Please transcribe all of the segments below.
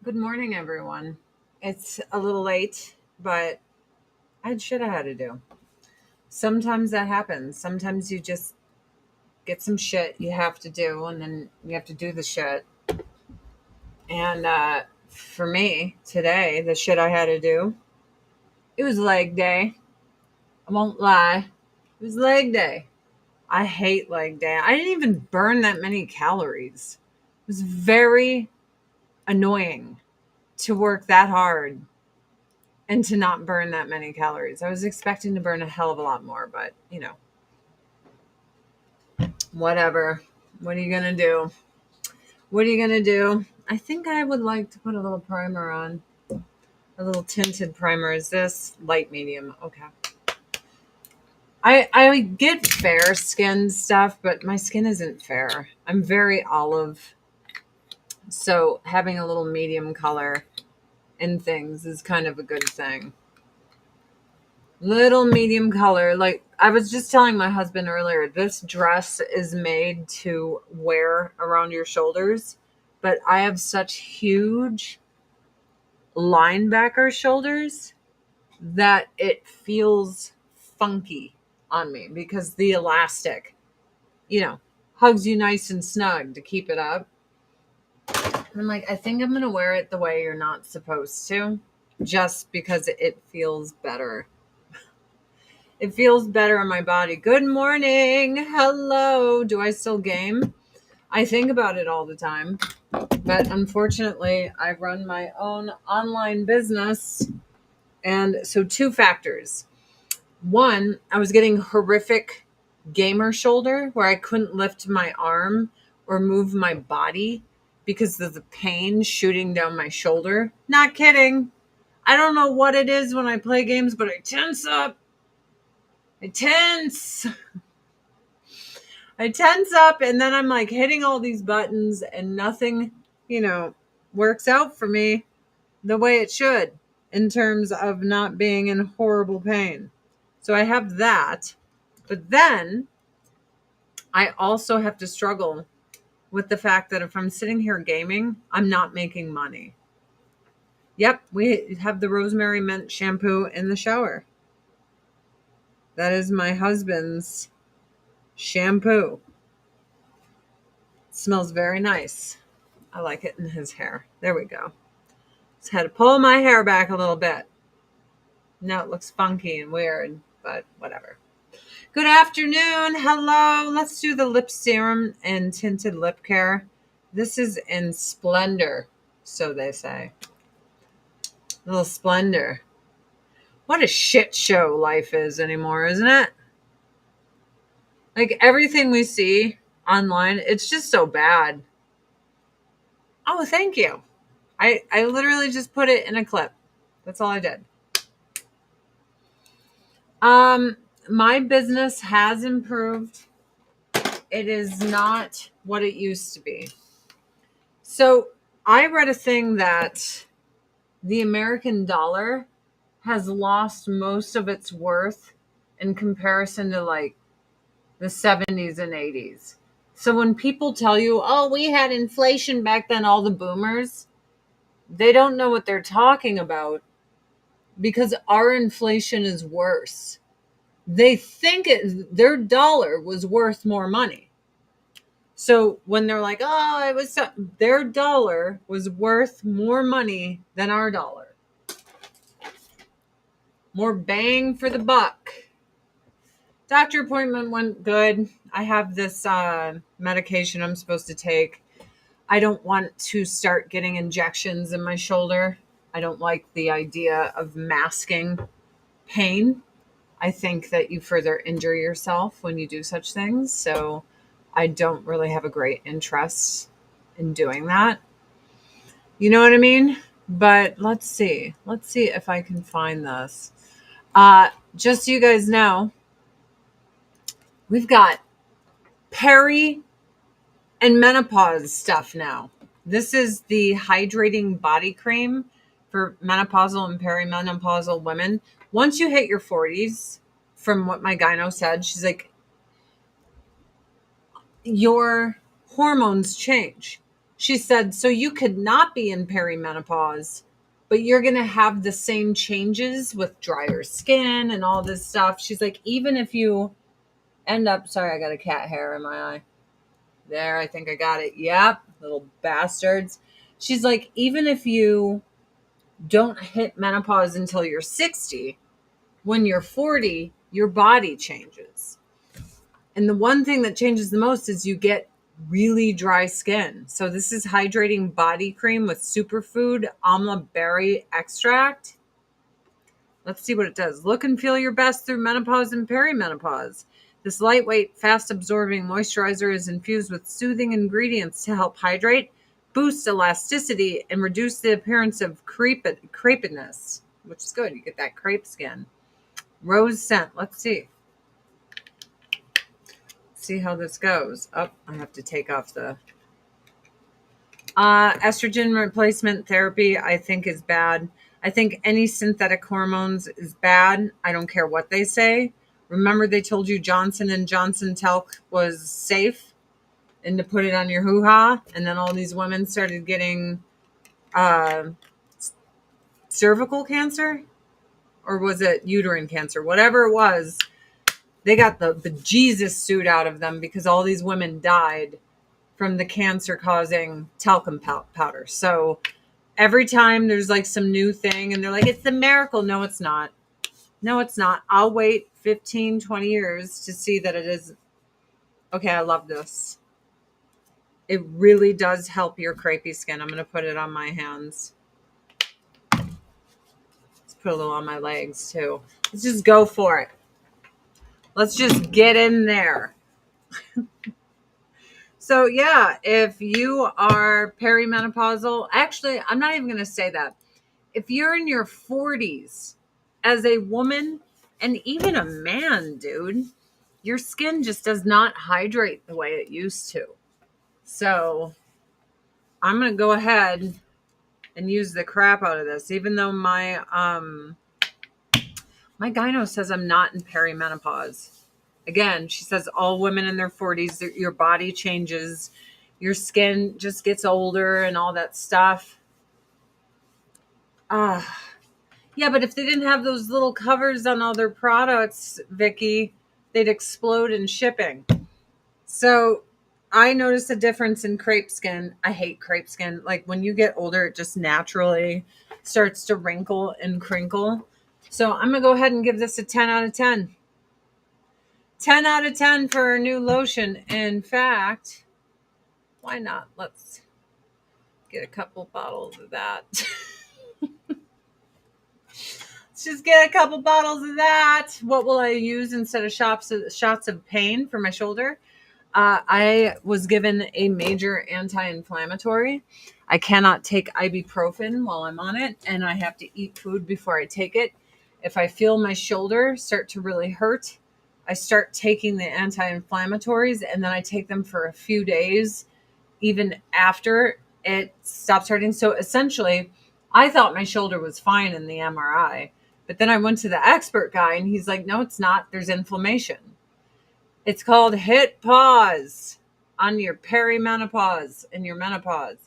Good morning, everyone. It's a little late, but I had shit I had to do. Sometimes that happens. Sometimes you just get some shit you have to do, and then you have to do the shit. And for me, today, the shit I had to do, it was leg day. I won't lie. It was leg day. I hate leg day. I didn't even burn that many calories. It was very annoying to work that hard and to not burn that many calories. I was expecting to burn a hell of a lot more, but whatever. What are you going to do? What are you going to do? I think I would like to put a little primer on. A little tinted primer. Is this light medium? Okay. I get fair skinned stuff, but my skin isn't fair. I'm very olive. So having a little medium color in things is kind of a good thing. Little medium color. Like I was just telling my husband earlier, this dress is made to wear around your shoulders, but I have such huge linebacker shoulders that it feels funky on me because the elastic, hugs you nice and snug to keep it up. And I'm like, I think I'm going to wear it the way you're not supposed to, just because it feels better. It feels better on my body. Good morning. Hello. Do I still game? I think about it all the time. But unfortunately, I run my own online business. And so two factors. One, I was getting horrific gamer shoulder where I couldn't lift my arm or move my body because of the pain shooting down my shoulder. Not kidding. I don't know what it is when I play games, but I tense up. I tense up, and then I'm like hitting all these buttons and nothing, works out for me the way it should in terms of not being in horrible pain. So I have that. But then I also have to struggle with the fact that if I'm sitting here gaming, I'm not making money. Yep, we have the rosemary mint shampoo in the shower. That is my husband's shampoo. It smells very nice. I like it in his hair. There we go. Just had to pull my hair back a little bit. Now it looks funky and weird, but whatever. Good afternoon. Hello. Let's do the lip serum and tinted lip care. This is in Splendor, so they say. A little Splendor. What a shit show life is anymore, isn't it? Like everything we see online, it's just so bad. Oh, thank you. I literally just put it in a clip. That's all I did. My business has improved. It is not what it used to be. So I read a thing that the American dollar has lost most of its worth in comparison to like the 70s and 80s. So when people tell you, oh, we had inflation back then, all the boomers, they don't know what they're talking about because our inflation is worse. They think their dollar was worth more money. So when they're like, oh, their dollar was worth more money than our dollar. More bang for the buck. Doctor appointment went good. I have this medication I'm supposed to take. I don't want to start getting injections in my shoulder. I don't like the idea of masking pain. I think that you further injure yourself when you do such things. So I don't really have a great interest in doing that. You know what I mean? But let's see. Let's see if I can find this. Just so you guys know, we've got Peri and Menopause stuff now. This is the hydrating body cream for menopausal and perimenopausal women. Once you hit your 40s, from what my gyno said, she's like, your hormones change. She said, so you could not be in perimenopause, but you're going to have the same changes with drier skin and all this stuff. She's like, even if you end up, sorry, I got a cat hair in my eye. There, I think I got it. Yep, little bastards. She's like, even if you don't hit menopause until you're 60, when you're 40, your body changes. And the one thing that changes the most is you get really dry skin. So this is hydrating body cream with superfood amla berry extract. Let's see what it does. Look and feel your best through menopause and perimenopause. This lightweight, fast-absorbing moisturizer is infused with soothing ingredients to help hydrate, boost elasticity, and reduce the appearance of crepiness, which is good. You get that crepe skin. Rose scent. Let's see. See how this goes. Oh, I have to take off the estrogen replacement therapy. I think is bad. I think any synthetic hormones is bad. I don't care what they say. Remember they told you Johnson and Johnson talc was safe and to put it on your hoo-ha, and then all these women started getting cervical cancer, or was it uterine cancer? Whatever it was, they got the Jesus suit out of them because all these women died from the cancer causing talcum powder. So every time there's like some new thing and they're like, it's the miracle. No, it's not. No, it's not. I'll wait 15, 20 years to see that it is. Okay, I love this. It really does help your crepey skin. I'm going to put it on my hands. Let's put a little on my legs too. Let's just go for it. Let's just get in there. So yeah, if you are perimenopausal, actually, I'm not even going to say that. If you're in your 40s as a woman and even a man, dude, your skin just does not hydrate the way it used to. So I'm going to go ahead and use the crap out of this, even though my gyno says I'm not in perimenopause. Again, she says all women in their 40s, your body changes, your skin just gets older and all that stuff. Yeah, but if they didn't have those little covers on all their products, Vicky, they'd explode in shipping. So I noticed a difference in crepe skin. I hate crepe skin. Like when you get older, it just naturally starts to wrinkle and crinkle. So I'm going to go ahead and give this a 10 out of 10. 10 out of 10 for a new lotion. In fact, why not? Let's get a couple bottles of that. Let's just get a couple bottles of that. What will I use instead of shots of pain for my shoulder? I was given a major anti-inflammatory. I cannot take ibuprofen while I'm on it, and I have to eat food before I take it. If I feel my shoulder start to really hurt, I start taking the anti-inflammatories, and then I take them for a few days, even after it stops hurting. So essentially, I thought my shoulder was fine in the MRI, but then I went to the expert guy, and he's like, no, it's not. There's inflammation. It's called hit pause on your perimenopause and your menopause.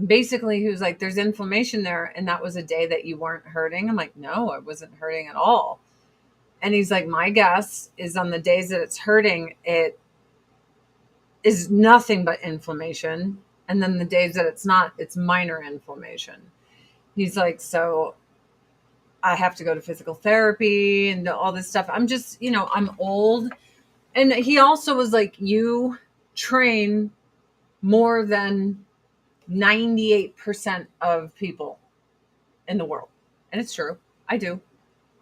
Basically, he was like, there's inflammation there, and that was a day that you weren't hurting. I'm like, no, I wasn't hurting at all. And he's like, my guess is on the days that it's hurting, it is nothing but inflammation. And then the days that it's not, it's minor inflammation. He's like, so I have to go to physical therapy and all this stuff. I'm just, I'm old. And he also was like, you train more than 98% of people in the world. And it's true. I do.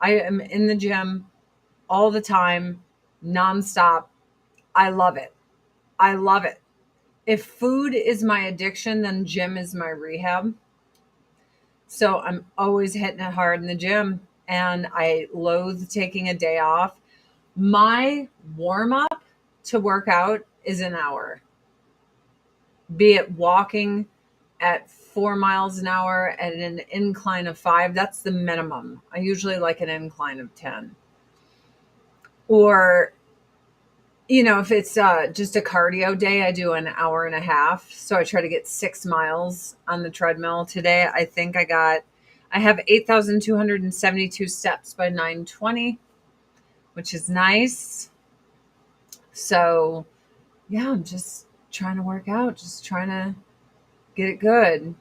I am in the gym all the time, nonstop. I love it. I love it. If food is my addiction, then gym is my rehab. So I'm always hitting it hard in the gym, and I loathe taking a day off. My warm up to work out is an hour, be it walking at 4 miles an hour at an incline of 5. That's the minimum. I usually like an incline of 10. Or If it's just a cardio day, I do an hour and a half. So I try to get 6 miles on the treadmill. Today, I have 8,272 steps by 9:20, which is nice. So yeah, I'm just trying to work out, just trying to get it good.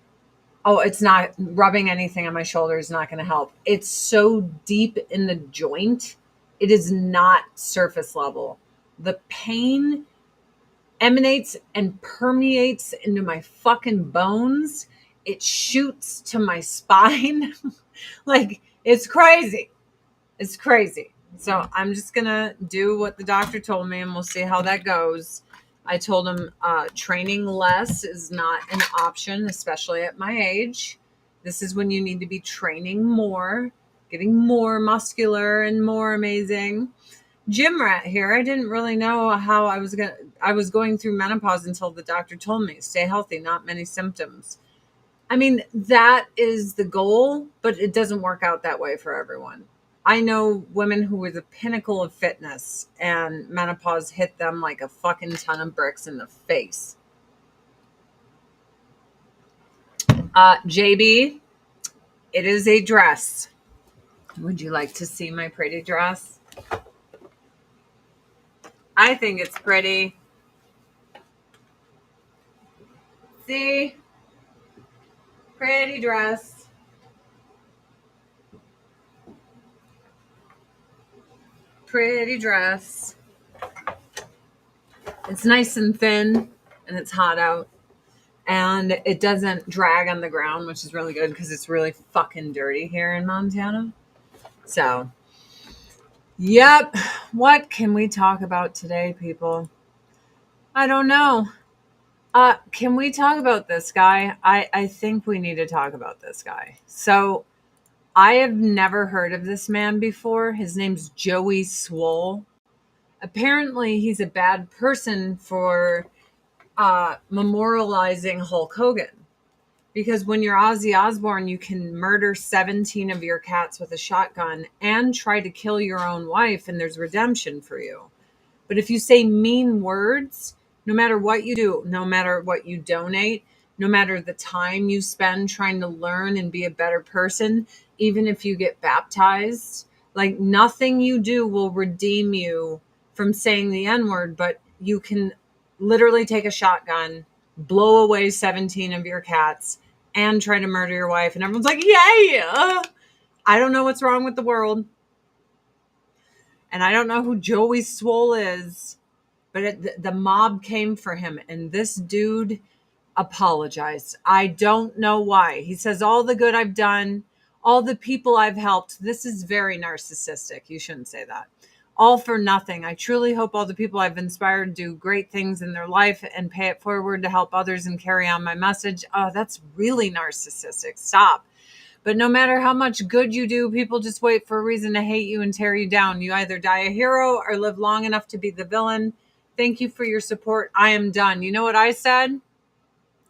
Oh, it's not rubbing anything on my shoulder is not going to help. It's so deep in the joint. It is not surface level. The pain emanates and permeates into my fucking bones. It shoots to my spine. Like, it's crazy. It's crazy. So I'm just going to do what the doctor told me and we'll see how that goes. I told him training less is not an option, especially at my age. This is when you need to be training more, getting more muscular and more amazing. Gym rat here. I didn't really know how I was going through menopause until the doctor told me, stay healthy, not many symptoms. I mean, that is the goal, but it doesn't work out that way for everyone. I know women who were the pinnacle of fitness and menopause hit them like a fucking ton of bricks in the face. JB, it is a dress. Would you like to see my pretty dress? I think it's pretty. See? Pretty dress. Pretty dress. It's nice and thin and it's hot out. And it doesn't drag on the ground, which is really good because it's really fucking dirty here in Montana. So, yep. What can we talk about today, people? I don't know. Can we talk about this guy? I think we need to talk about this guy. So, I have never heard of this man before. His name's Joey Swole. Apparently, he's a bad person for memorializing Hulk Hogan. Because when you're Ozzy Osbourne, you can murder 17 of your cats with a shotgun and try to kill your own wife, and there's redemption for you. But if you say mean words, no matter what you do, no matter what you donate, no matter the time you spend trying to learn and be a better person, even if you get baptized, like nothing you do will redeem you from saying the N-word, but you can literally take a shotgun, blow away 17 of your cats, and try to murder your wife. And everyone's like, yeah. I don't know what's wrong with the world. And I don't know who Joey Swole is, but the mob came for him. And this dude apologized. I don't know why. He says, all the good I've done, all the people I've helped. This is very narcissistic. You shouldn't say that. All for nothing. I truly hope all the people I've inspired do great things in their life and pay it forward to help others and carry on my message. Oh, that's really narcissistic. Stop. But no matter how much good you do, people just wait for a reason to hate you and tear you down. You either die a hero or live long enough to be the villain. Thank you for your support. I am done. You know what I said?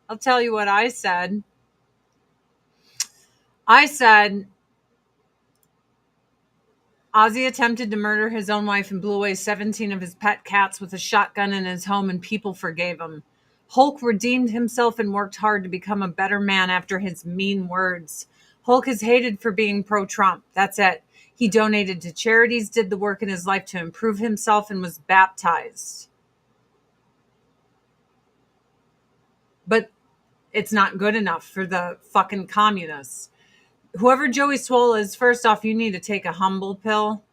I'll tell you what I said. I said, Ozzy attempted to murder his own wife and blew away 17 of his pet cats with a shotgun in his home, and people forgave him. Hulk redeemed himself and worked hard to become a better man after his mean words. Hulk is hated for being pro-Trump. That's it. He donated to charities, did the work in his life to improve himself, and was baptized. But it's not good enough for the fucking communists. Whoever Joey Swole is, first off, you need to take a humble pill.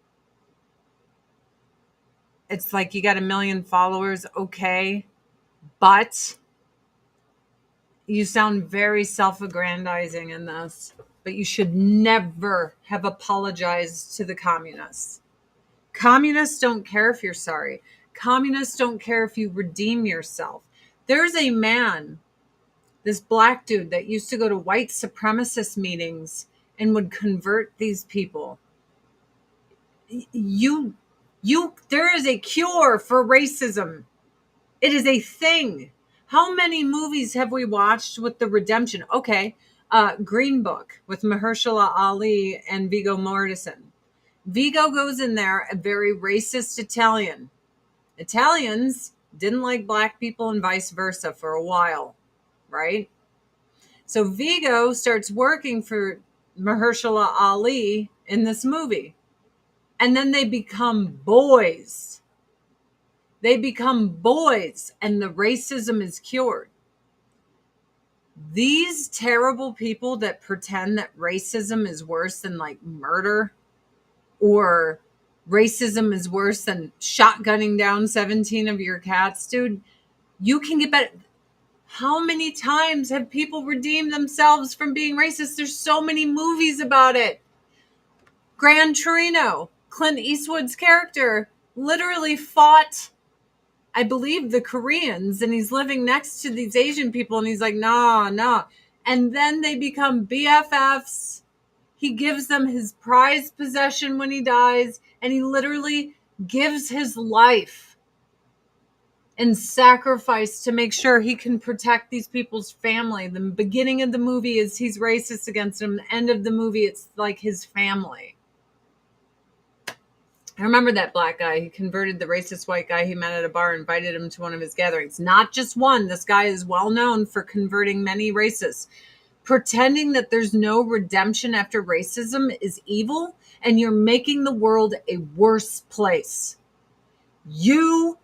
It's like you got 1 million followers, okay. But you sound very self-aggrandizing in this. But you should never have apologized to the communists. Communists don't care if you're sorry. Communists don't care if you redeem yourself. There's a man, this black dude that used to go to white supremacist meetings and would convert these people. There is a cure for racism. It is a thing. How many movies have we watched with the redemption? Okay, Green Book with Mahershala Ali and Viggo Mortensen. Viggo goes in there, a very racist Italian. Italians didn't like black people and vice versa for a while, right? So Vigo starts working for Mahershala Ali in this movie. And then they become boys. They become boys, and the racism is cured. These terrible people that pretend that racism is worse than like murder, or racism is worse than shotgunning down 17 of your cats, dude, you can get better. How many times have people redeemed themselves from being racist? There's so many movies about it. Gran Torino, Clint Eastwood's character, literally fought, I believe, the Koreans, and he's living next to these Asian people, and he's like, nah, nah. And then they become BFFs. He gives them his prized possession when he dies, and he literally gives his life and sacrifice to make sure he can protect these people's family. The beginning of the movie is he's racist against them. The end of the movie, it's like his family. I remember that black guy. He converted the racist white guy he met at a bar, invited him to one of his gatherings. Not just one. This guy is well known for converting many racists. Pretending that there's no redemption after racism is evil, and you're making the world a worse place. You,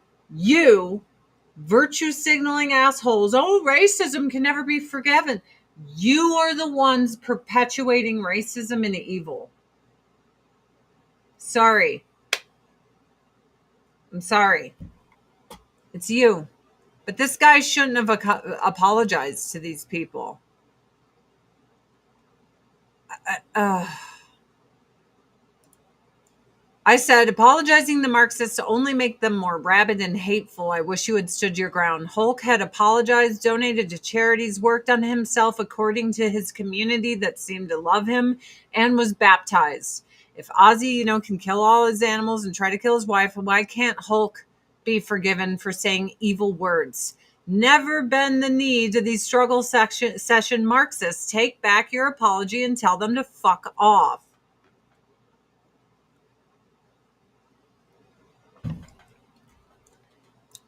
virtue signaling assholes. Oh, racism can never be forgiven. You are the ones perpetuating racism and evil. Sorry. I'm sorry. It's you. But this guy shouldn't have apologized to these people. I said, apologizing to Marxists only make them more rabid and hateful. I wish you had stood your ground. Hulk had apologized, donated to charities, worked on himself according to his community that seemed to love him, and was baptized. If Ozzy, can kill all his animals and try to kill his wife, why can't Hulk be forgiven for saying evil words? Never been the need to these struggle session Marxists. Take back your apology and tell them to fuck off.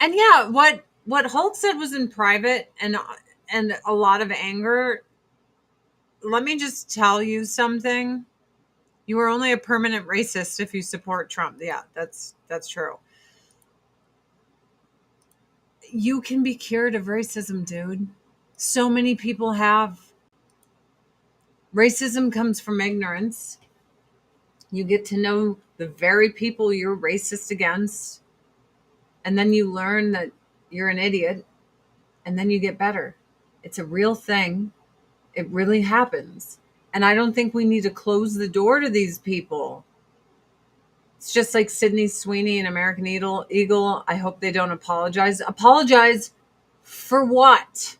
And yeah, what Hulk said was in private and a lot of anger. Let me just tell you something. You are only a permanent racist if you support Trump. Yeah, that's true. You can be cured of racism, dude. So many people have. Racism comes from ignorance. You get to know the very people you're racist against, and then you learn that you're an idiot, and then you get better. It's a real thing. It really happens. And I don't think we need to close the door to these people. It's just like Sydney Sweeney and American Eagle. I hope they don't apologize. Apologize for what?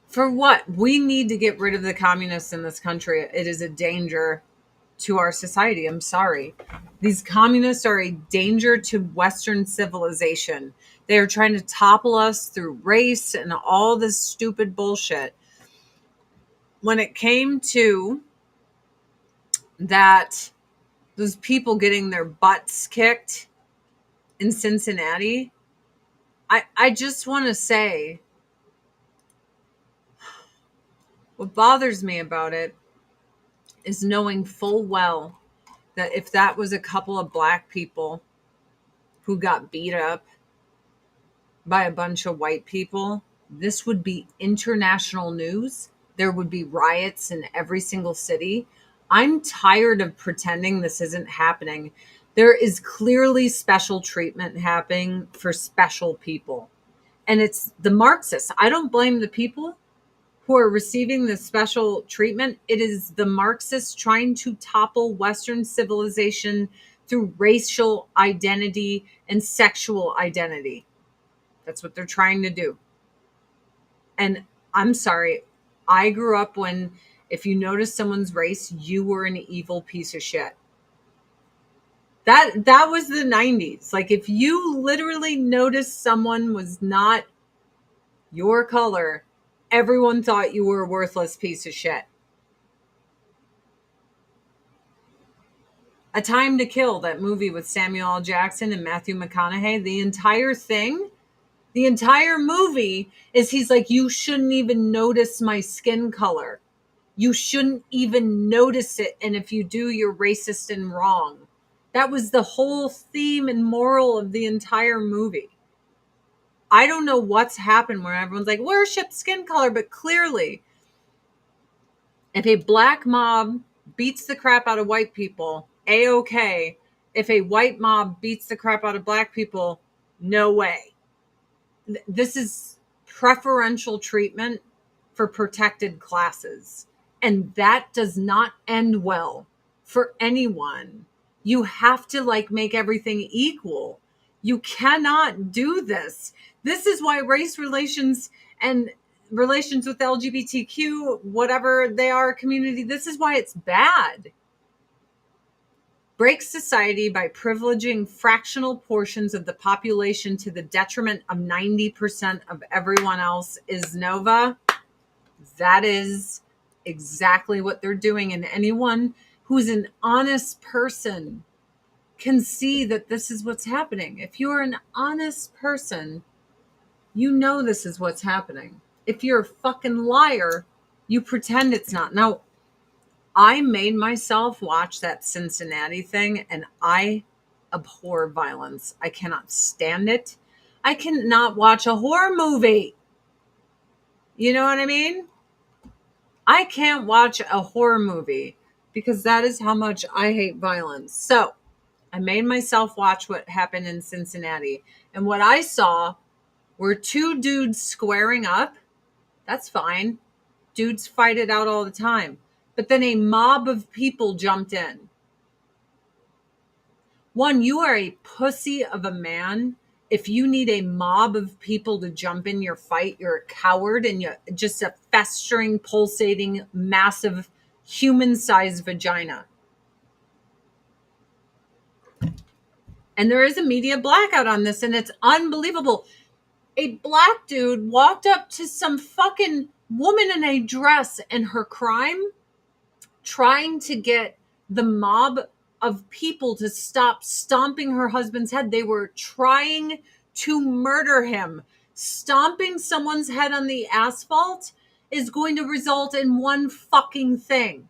For what? We need to get rid of the communists in this country. It is a danger to our society. I'm sorry. These communists are a danger to Western civilization. They are trying to topple us through race and all this stupid bullshit. When it came to that, those people getting their butts kicked in Cincinnati, I just want to say, what bothers me about it is knowing full well that if that was a couple of black people who got beat up by a bunch of white people, this would be international news. There would be riots in every single city. I'm tired of pretending this isn't happening. There is clearly special treatment happening for special people. And it's the Marxists. I don't blame the people who are receiving this special treatment. It is the Marxists trying to topple Western civilization through racial identity and sexual identity. That's what they're trying to do. And I'm sorry, I grew up when if you noticed someone's race, you were an evil piece of shit. That was the 90s. Like if you literally noticed someone was not your color, everyone thought you were a worthless piece of shit. A Time to Kill, that movie with Samuel L. Jackson and Matthew McConaughey, the entire thing, the entire movie is he's like, you shouldn't even notice my skin color. You shouldn't even notice it. And if you do, you're racist and wrong. That was the whole theme and moral of the entire movie. I don't know what's happened where everyone's like, worship skin color, but clearly, if a black mob beats the crap out of white people, A-okay. If a white mob beats the crap out of black people, no way. This is preferential treatment for protected classes. And that does not end well for anyone. You have to make everything equal. You cannot do this. This is why race relations and relations with LGBTQ, whatever they are, community, this is why it's bad. Breaks society by privileging fractional portions of the population to the detriment of 90% of everyone else is Nova. That is exactly what they're doing. And anyone who's an honest person can see that this is what's happening. If you're an honest person, you know this is what's happening. If you're a fucking liar, you pretend it's not. Now, I made myself watch that Cincinnati thing, and I abhor violence. I cannot stand it. I cannot watch a horror movie. You know what I mean? I can't watch a horror movie because that is how much I hate violence. So I made myself watch what happened in Cincinnati. And what I saw were two dudes squaring up. That's fine. Dudes fight it out all the time. But then a mob of people jumped in. One, you are a pussy of a man. If you need a mob of people to jump in your fight, you're a coward and you're just a festering, pulsating, massive, human-sized vagina. And there is a media blackout on this, and it's unbelievable. A black dude walked up to some fucking woman in a dress and her crime, trying to get the mob of people to stop stomping her husband's head. They were trying to murder him. Stomping someone's head on the asphalt is going to result in one fucking thing.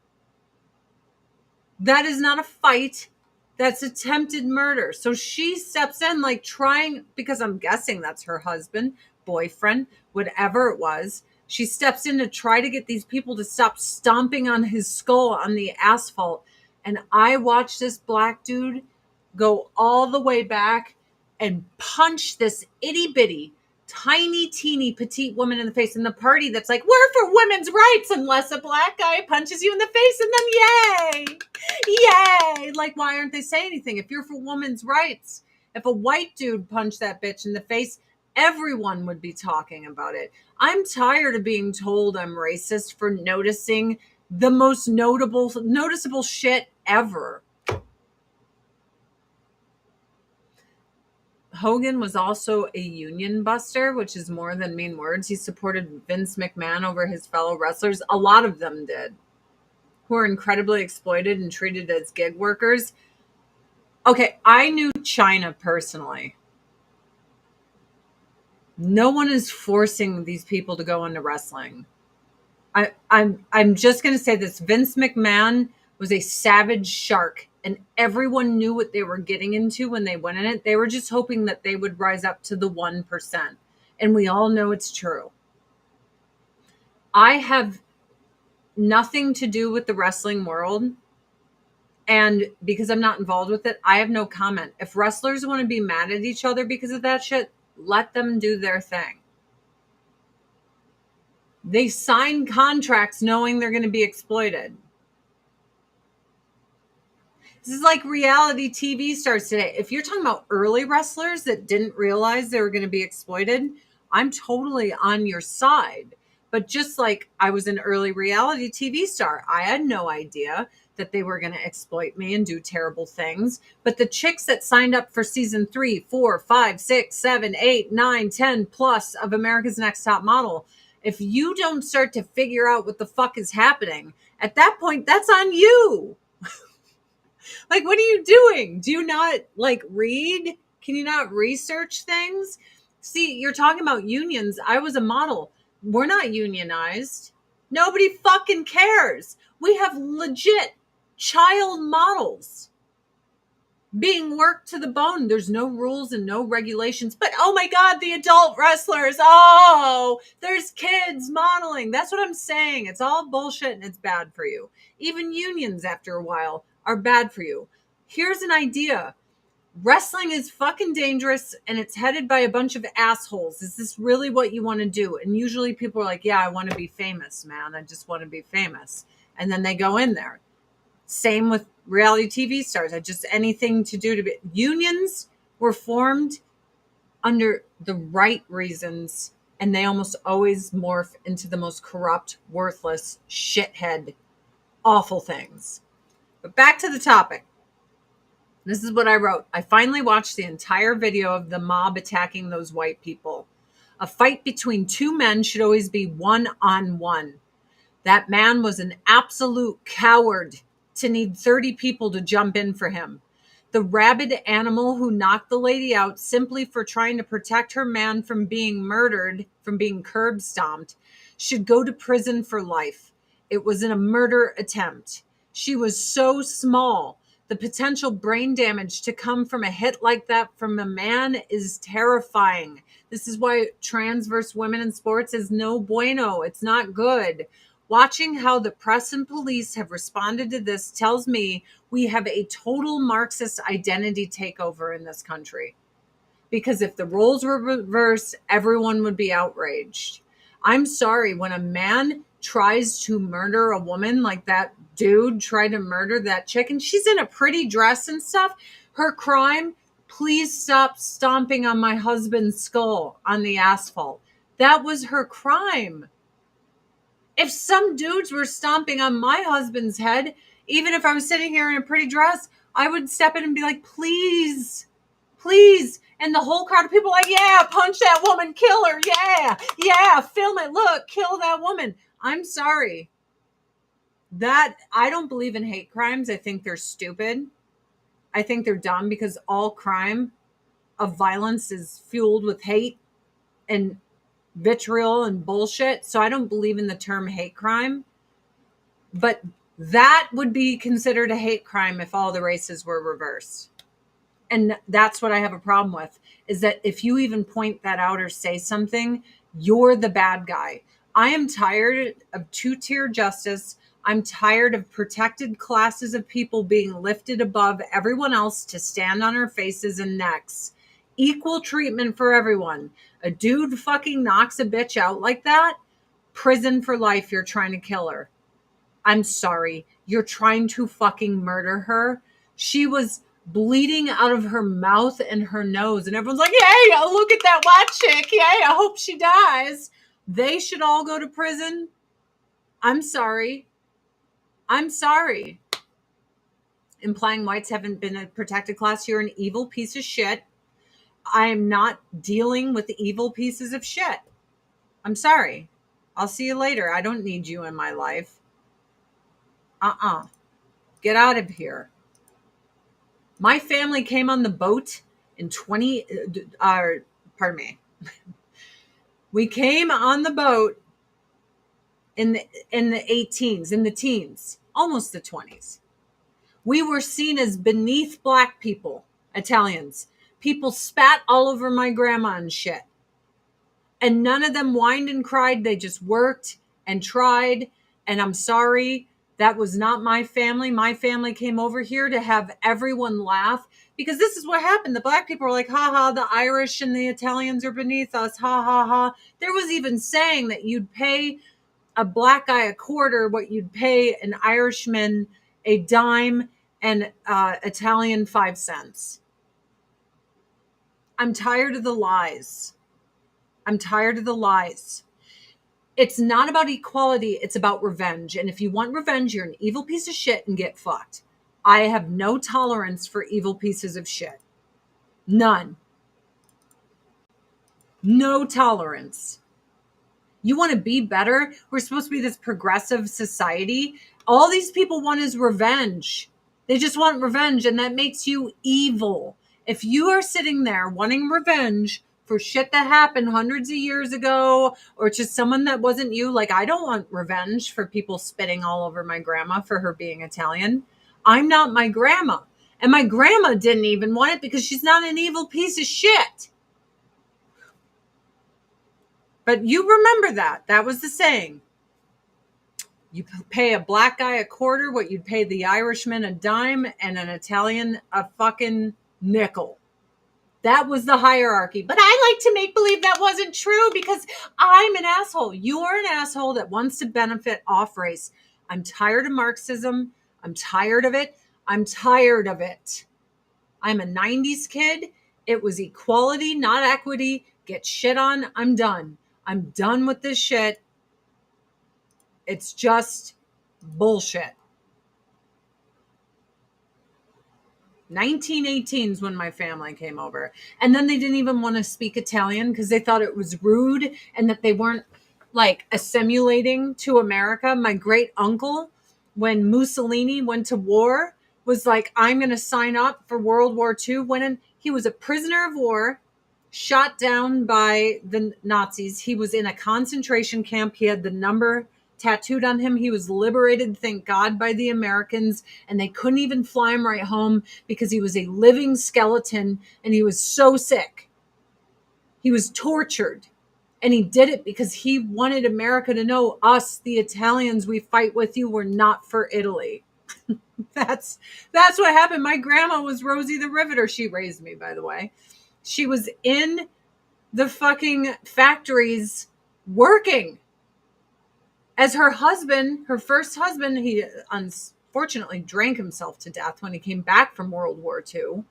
That is not a fight. That's attempted murder. So she steps in trying, because I'm guessing that's her husband, boyfriend, whatever it was. She steps in to try to get these people to stop stomping on his skull on the asphalt. And I watched this black dude go all the way back and punch this itty bitty, tiny, teeny, petite woman in the face in the party that's like, we're for women's rights, unless a black guy punches you in the face, and then yay. Why aren't they saying anything? If you're for women's rights, if a white dude punched that bitch in the face, everyone would be talking about it. I'm tired of being told I'm racist for noticing the most noticeable shit ever. Hogan was also a union buster, which is more than mean words. He supported Vince McMahon over his fellow wrestlers. A lot of them did, who are incredibly exploited and treated as gig workers. Okay, I knew China personally. No one is forcing these people to go into wrestling. I'm just going to say this. Vince McMahon was a savage shark, and everyone knew what they were getting into when they went in it. They were just hoping that they would rise up to the 1%. And we all know it's true. I have nothing to do with the wrestling world. And because I'm not involved with it, I have no comment. If wrestlers want to be mad at each other because of that shit, let them do their thing. They sign contracts knowing they're going to be exploited. This is like reality TV stars today. If you're talking about early wrestlers that didn't realize they were going to be exploited, I'm totally on your side. But just like I was an early reality TV star, I had no idea that they were going to exploit me and do terrible things. But the chicks that signed up for season 3, 4, 5, 6, 7, 8, 9, 10 plus of America's Next Top Model, if you don't start to figure out what the fuck is happening, at that point, that's on you. Like, what are you doing? Do you not like read? Can you not research things? See, you're talking about unions. I was a model. We're not unionized. Nobody fucking cares. We have legit child models being worked to the bone. There's no rules and no regulations. But oh my God, the adult wrestlers. Oh, there's kids modeling. That's what I'm saying. It's all bullshit and it's bad for you. Even unions after a while are bad for you. Here's an idea. Wrestling is fucking dangerous and it's headed by a bunch of assholes. Is this really what you want to do? And usually people are like, yeah, I want to be famous, man. I just want to be famous. And then they go in there. Same with reality TV stars. I just anything to do to be. Unions were formed under the right reasons, and they almost always morph into the most corrupt, worthless, shithead, awful things. But back to the topic. This is what I wrote. I finally watched the entire video of the mob attacking those white people. A fight between two men should always be one-on-one. That man was an absolute coward to need 30 people to jump in for him. The rabid animal who knocked the lady out simply for trying to protect her man from being murdered, from being curb stomped, should go to prison for life. It was a murder attempt. She was so small. The potential brain damage to come from a hit like that from a man is terrifying. This is why transverse women in sports is no bueno. It's not good. Watching how the press and police have responded to this tells me we have a total Marxist identity takeover in this country. Because if the roles were reversed, everyone would be outraged. I'm sorry, when a man tries to murder a woman like that dude tried to murder that chick, and she's in a pretty dress and stuff, her crime, please stop stomping on my husband's skull on the asphalt. That was her crime. If some dudes were stomping on my husband's head, even if I was sitting here in a pretty dress, I would step in and be like, please, please. And the whole crowd of people like, yeah, punch that woman, kill her. Yeah, film it. Look, kill that woman. I'm sorry. That I don't believe in hate crimes. I think they're stupid. I think they're dumb because all crime of violence is fueled with hate and vitriol and bullshit. So I don't believe in the term hate crime, but that would be considered a hate crime if all the races were reversed. And that's what I have a problem with, is that if you even point that out or say something, you're the bad guy. I am tired of two-tier justice. I'm tired of protected classes of people being lifted above everyone else to stand on our faces and necks. Equal treatment for everyone. A dude fucking knocks a bitch out like that, prison for life. You're trying to kill her. I'm sorry. You're trying to fucking murder her. She was bleeding out of her mouth and her nose, and everyone's like, "Hey, look at that white chick. Yay, I hope she dies." They should all go to prison. I'm sorry. I'm sorry. Implying whites haven't been a protected class. You're an evil piece of shit. I am not dealing with evil pieces of shit. I'm sorry. I'll see you later. I don't need you in my life. Get out of here. My family came on the boat in we came on the boat in the 18s, in the teens, almost the 20s. We were seen as beneath black people, Italians. People spat all over my grandma and shit. And none of them whined and cried. They just worked and tried. And I'm sorry, that was not my family. My family came over here to have everyone laugh, because this is what happened. The black people were like, ha ha, the Irish and the Italians are beneath us. Ha ha ha. There was even saying that you'd pay a black guy a quarter what you'd pay an Irishman a dime and Italian 5 cents. I'm tired of the lies. I'm tired of the lies. It's not about equality. It's about revenge. And if you want revenge, you're an evil piece of shit and get fucked. I have no tolerance for evil pieces of shit. None. No tolerance. You want to be better? We're supposed to be this progressive society. All these people want is revenge. They just want revenge, and that makes you evil. If you are sitting there wanting revenge for shit that happened hundreds of years ago, or just someone that wasn't you, like I don't want revenge for people spitting all over my grandma for her being Italian. I'm not my grandma. And my grandma didn't even want it because she's not an evil piece of shit. But you remember that. That was the saying. You pay a black guy a quarter what you'd pay the Irishman a dime and an Italian a fucking nickel. That was the hierarchy. But I like to make believe that wasn't true because I'm an asshole. You are an asshole that wants to benefit off race. I'm tired of Marxism. I'm tired of it. I'm tired of it. I'm a 90s kid. It was equality, not equity. Get shit on. I'm done. I'm done with this shit. It's just bullshit. 1918 is when my family came over. And then they didn't even want to speak Italian because they thought it was rude and that they weren't like assimilating to America. My great uncle, when Mussolini went to war, was like, I'm going to sign up for World War II. He was a prisoner of war, shot down by the Nazis. He was in a concentration camp. He had the number tattooed on him. He was liberated, thank God, by the Americans, and they couldn't even fly him right home because he was a living skeleton and he was so sick. He was tortured, and he did it because he wanted America to know us, the Italians we fight with you, were not for Italy. That's what happened. My grandma was Rosie the Riveter. She raised me, by the way. She was in the fucking factories working. As her husband, her first husband, he unfortunately drank himself to death when he came back from World War II.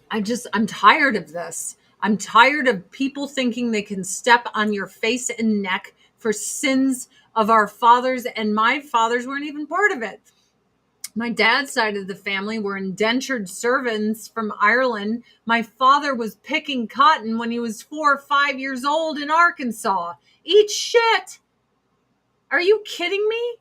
I'm tired of this. I'm tired of people thinking they can step on your face and neck for sins of our fathers, and my fathers weren't even part of it. My dad's side of the family were indentured servants from Ireland. My father was picking cotton when he was 4 or 5 years old in Arkansas. Eat shit. Are you kidding me?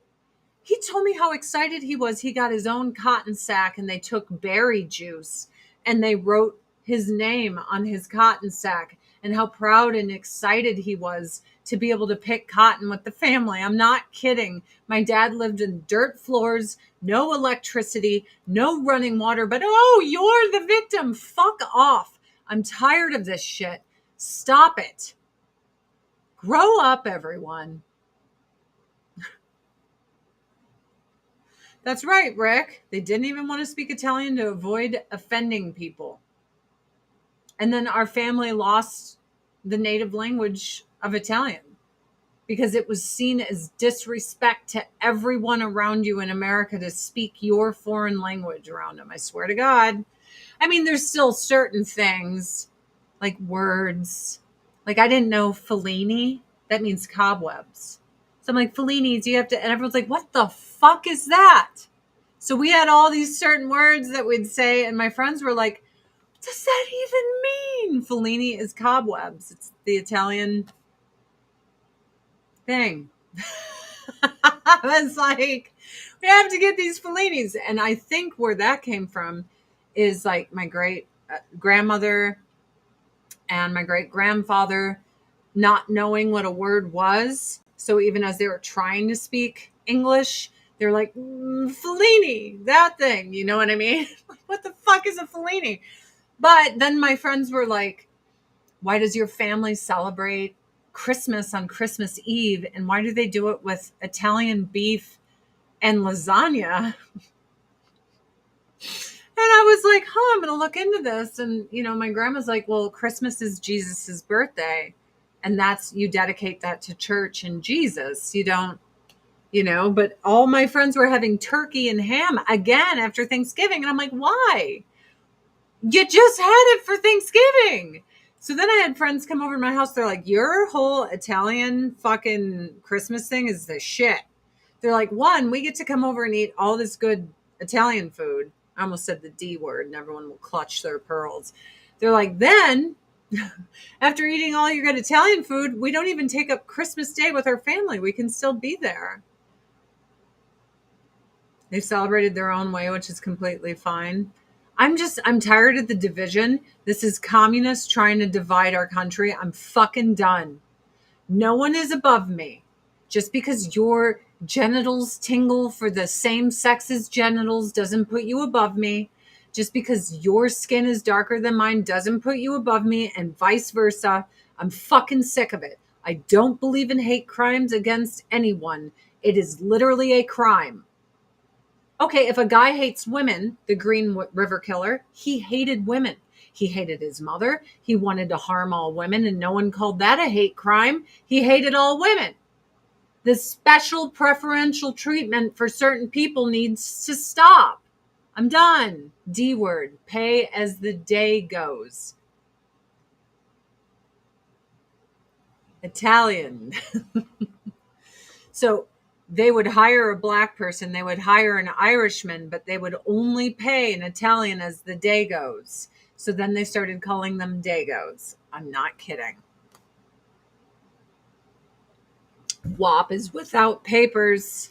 He told me how excited he was. He got his own cotton sack and they took berry juice and they wrote his name on his cotton sack and how proud and excited he was to be able to pick cotton with the family. I'm not kidding. My dad lived in dirt floors, no electricity, no running water, but oh, you're the victim. Fuck off. I'm tired of this shit. Stop it. Grow up, everyone. That's right, Rick. They didn't even want to speak Italian to avoid offending people. And then our family lost the native language of Italian because it was seen as disrespect to everyone around you in America to speak your foreign language around them. I swear to God. I mean, there's still certain things like words. Like I didn't know Fellini. That means cobwebs. So I'm like, Fellini's, you have to, and everyone's like, what the fuck is that? So we had all these certain words that we'd say, and my friends were like, what does that even mean? Fellini is cobwebs. It's the Italian thing. I was like, we have to get these Fellinis. And I think where that came from is like my great grandmother and my great grandfather not knowing what a word was. So even as they were trying to speak English, they're like, Fellini, that thing. You know what I mean? What the fuck is a Fellini? But then my friends were like, why does your family celebrate Christmas on Christmas Eve? And why do they do it with Italian beef and lasagna? And I was like, I'm going to look into this. And, you know, my grandma's like, well, Christmas is Jesus's birthday. And you dedicate that to church and Jesus. You don't, you know, but all my friends were having turkey and ham again after Thanksgiving. And I'm like, why? You just had it for Thanksgiving. So then I had friends come over to my house. They're like, your whole Italian fucking Christmas thing is the shit. They're like, one, we get to come over and eat all this good Italian food. I almost said the D word and everyone will clutch their pearls. They're like, then after eating all your good Italian food, we don't even take up Christmas Day with our family. We can still be there. They celebrated their own way, which is completely fine. I'm tired of the division. This is communists trying to divide our country. I'm fucking done. No one is above me. Just because your genitals tingle for the same sex's genitals doesn't put you above me. Just because your skin is darker than mine doesn't put you above me, and vice versa. I'm fucking sick of it. I don't believe in hate crimes against anyone. It is literally a crime. Okay, if a guy hates women, the Green River Killer, he hated women. He hated his mother. He wanted to harm all women, and no one called that a hate crime. He hated all women. The special preferential treatment for certain people needs to stop. I'm done. D word. Pay as the day goes. Italian. So they would hire a black person, they would hire an Irishman, but they would only pay an Italian as the day goes. So then they started calling them Dagos. I'm not kidding. WAP is without papers.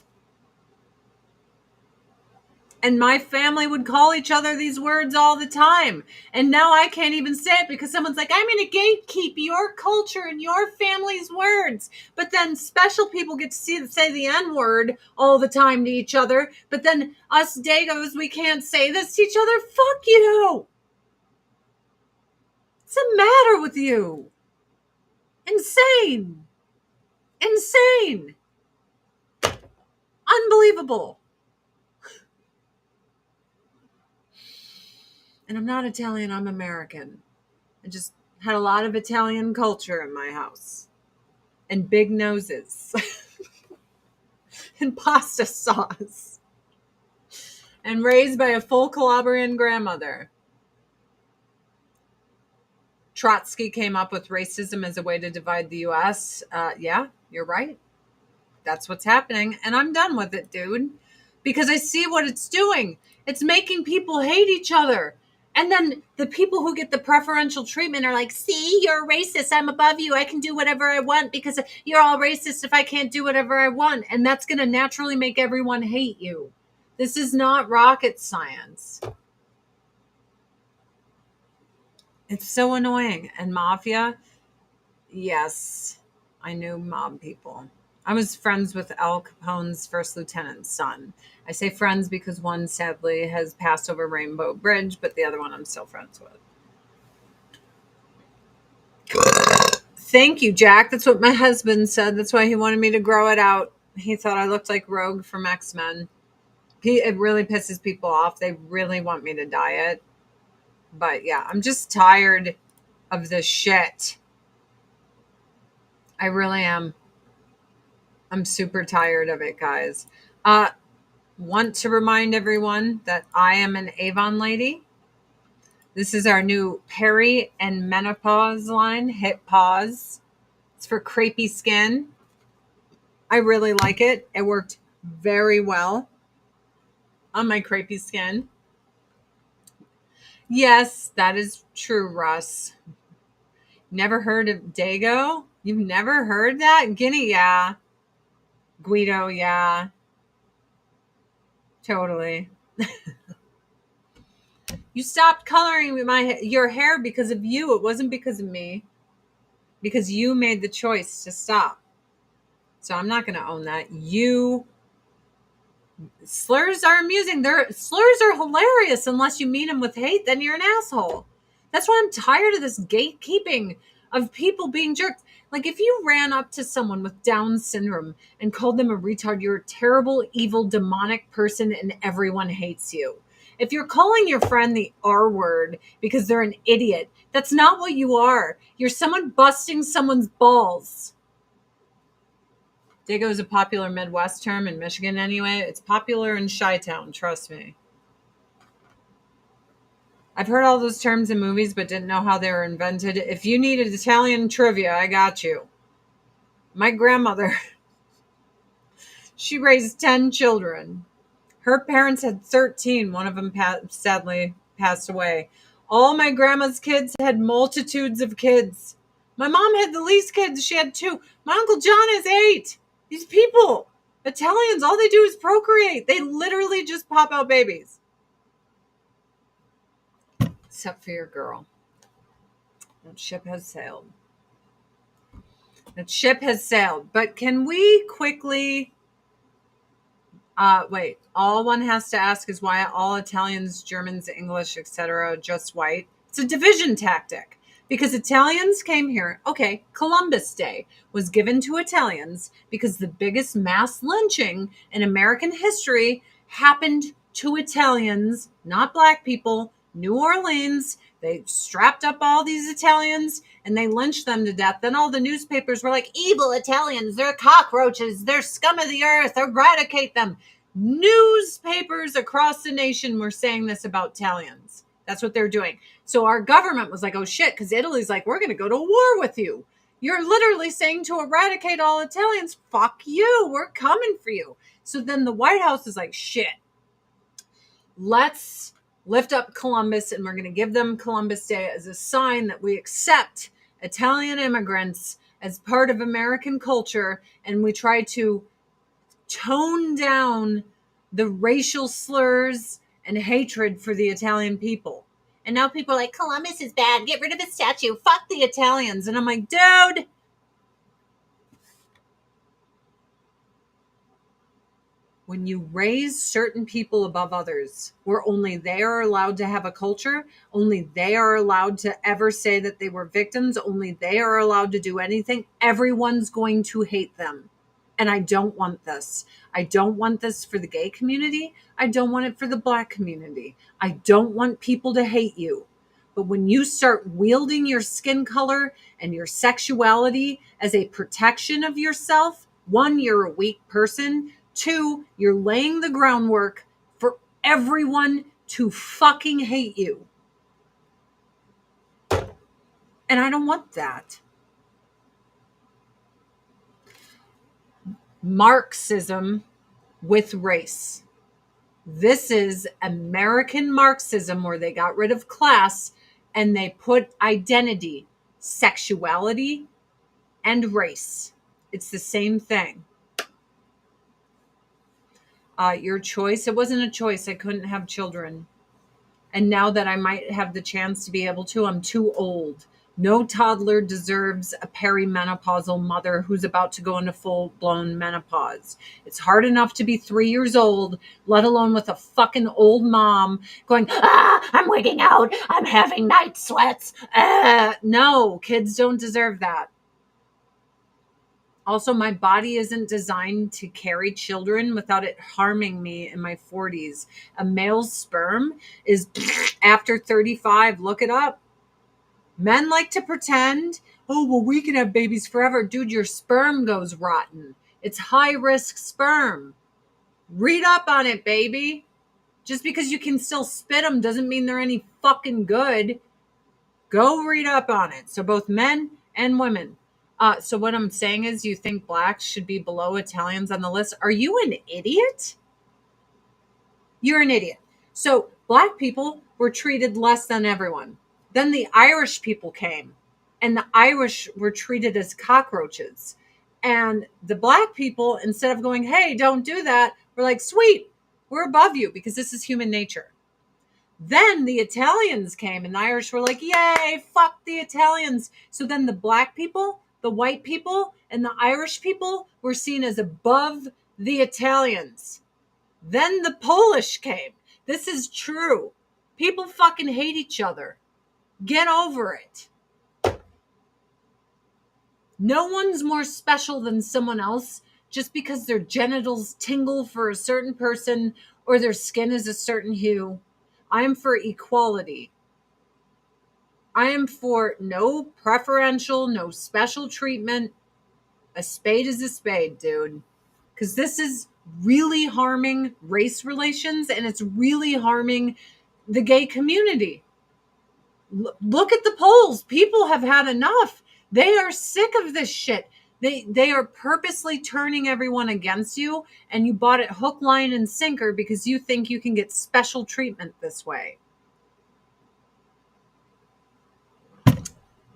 And my family would call each other these words all the time. And now I can't even say it because someone's like, I'm going to gatekeep your culture and your family's words. But then special people get to say the N word all the time to each other. But then us Dagos, we can't say this to each other. Fuck you. What's the matter with you? Insane. Insane. Unbelievable. And I'm not Italian, I'm American. I just had a lot of Italian culture in my house. And big noses. And pasta sauce. And raised by a full Calabrian grandmother. Trotsky came up with racism as a way to divide the U.S. Yeah, you're right. That's what's happening. And I'm done with it, dude. Because I see what it's doing. It's making people hate each other. And then the people who get the preferential treatment are like, see, you're a racist. I'm above you. I can do whatever I want because you're all racist if I can't do whatever I want. And that's going to naturally make everyone hate you. This is not rocket science. It's so annoying. And mafia, yes, I knew mob people. I was friends with Al Capone's first lieutenant's son. I say friends because one sadly has passed over Rainbow Bridge, but the other one I'm still friends with. Thank you, Jack. That's what my husband said. That's why he wanted me to grow it out. He thought I looked like Rogue from X-Men. It really pisses people off. They really want me to dye it. But yeah, I'm just tired of this shit. I really am. I'm super tired of it, guys. Want to remind everyone that I am an Avon lady. This is our new Peri and Menopause line, Hit Pause. It's for crepey skin. I really like it. It worked very well on my crepey skin. Yes, that is true, Russ. Never heard of Dago? You've never heard that? Guinea, yeah. Guido, yeah. Totally. You stopped coloring your hair because of you. It wasn't because of me. Because you made the choice to stop. So I'm not going to own that. Slurs are amusing. Slurs are hilarious unless you mean them with hate. Then you're an asshole. That's why I'm tired of this gatekeeping of people being jerks. Like if you ran up to someone with Down syndrome and called them a retard, you're a terrible, evil, demonic person and everyone hates you. If you're calling your friend the R word because they're an idiot, that's not what you are. You're someone busting someone's balls. Dago is a popular Midwest term in Michigan anyway. It's popular in Chi-Town, trust me. I've heard all those terms in movies but didn't know how they were invented. If you needed Italian trivia, I got you. My grandmother, she raised 10 children. Her parents had 13. One of them sadly passed away. All my grandma's kids had multitudes of kids. My mom had the least kids. She had 2. My Uncle John has 8. These people. Italians, all they do is procreate. They literally just pop out babies. Except for your girl. That ship has sailed. That ship has sailed. But can we quickly... wait. All one has to ask is why all Italians, Germans, English, etc. just white. It's a division tactic. Because Italians came here. Okay, Columbus Day was given to Italians because the biggest mass lynching in American history happened to Italians, not black people. New Orleans, they strapped up all these Italians and they lynched them to death. Then all the newspapers were like, evil Italians, they're cockroaches, they're scum of the earth, eradicate them. Newspapers across the nation were saying this about Italians. That's what they're doing. So our government was like, oh shit, because Italy's like, we're going to go to war with you. You're literally saying to eradicate all Italians. Fuck you. We're coming for you. So then the White House is like, shit, let's lift up Columbus and we're going to give them Columbus Day as a sign that we accept Italian immigrants as part of American culture. And we try to tone down the racial slurs and hatred for the Italian people. And now people are like, Columbus is bad. Get rid of his statue. Fuck the Italians. And I'm like, dude. When you raise certain people above others, where only they are allowed to have a culture, only they are allowed to ever say that they were victims, only they are allowed to do anything, everyone's going to hate them. And I don't want this. I don't want this for the gay community. I don't want it for the black community. I don't want people to hate you. But when you start wielding your skin color and your sexuality as a protection of yourself, one, you're a weak person. Two, you're laying the groundwork for everyone to fucking hate you. And I don't want that. Marxism with race. This is American Marxism where they got rid of class and they put identity, sexuality, and race. It's the same thing. Your choice. It wasn't a choice. I couldn't have children. And now that I might have the chance to be able to, I'm too old. No toddler deserves a perimenopausal mother who's about to go into full-blown menopause. It's hard enough to be 3 years old, let alone with a fucking old mom going, I'm wigging out. I'm having night sweats. No, kids don't deserve that. Also, my body isn't designed to carry children without it harming me in my 40s. A male's sperm is after 35. Look it up. Men like to pretend, oh, well, we can have babies forever. Dude, your sperm goes rotten. It's high-risk sperm. Read up on it, baby. Just because you can still spit them doesn't mean they're any fucking good. Go read up on it. So both men and women. So what I'm saying is you think blacks should be below Italians on the list. Are you an idiot? You're an idiot. So black people were treated less than everyone. Then the Irish people came and the Irish were treated as cockroaches. And the black people, instead of going, hey, don't do that, were like, sweet, we're above you because this is human nature. Then the Italians came and the Irish were like, yay, fuck the Italians. So then the black people, the white people, and the Irish people were seen as above the Italians. Then the Polish came. This is true. People fucking hate each other. Get over it. No one's more special than someone else just because their genitals tingle for a certain person or their skin is a certain hue. I am for equality. I am for no preferential, no special treatment. A spade is a spade, dude. Because this is really harming race relations and it's really harming the gay community. Look at the polls. People have had enough. They are sick of this shit. They are purposely turning everyone against you, and you bought it hook, line, and sinker because you think you can get special treatment this way.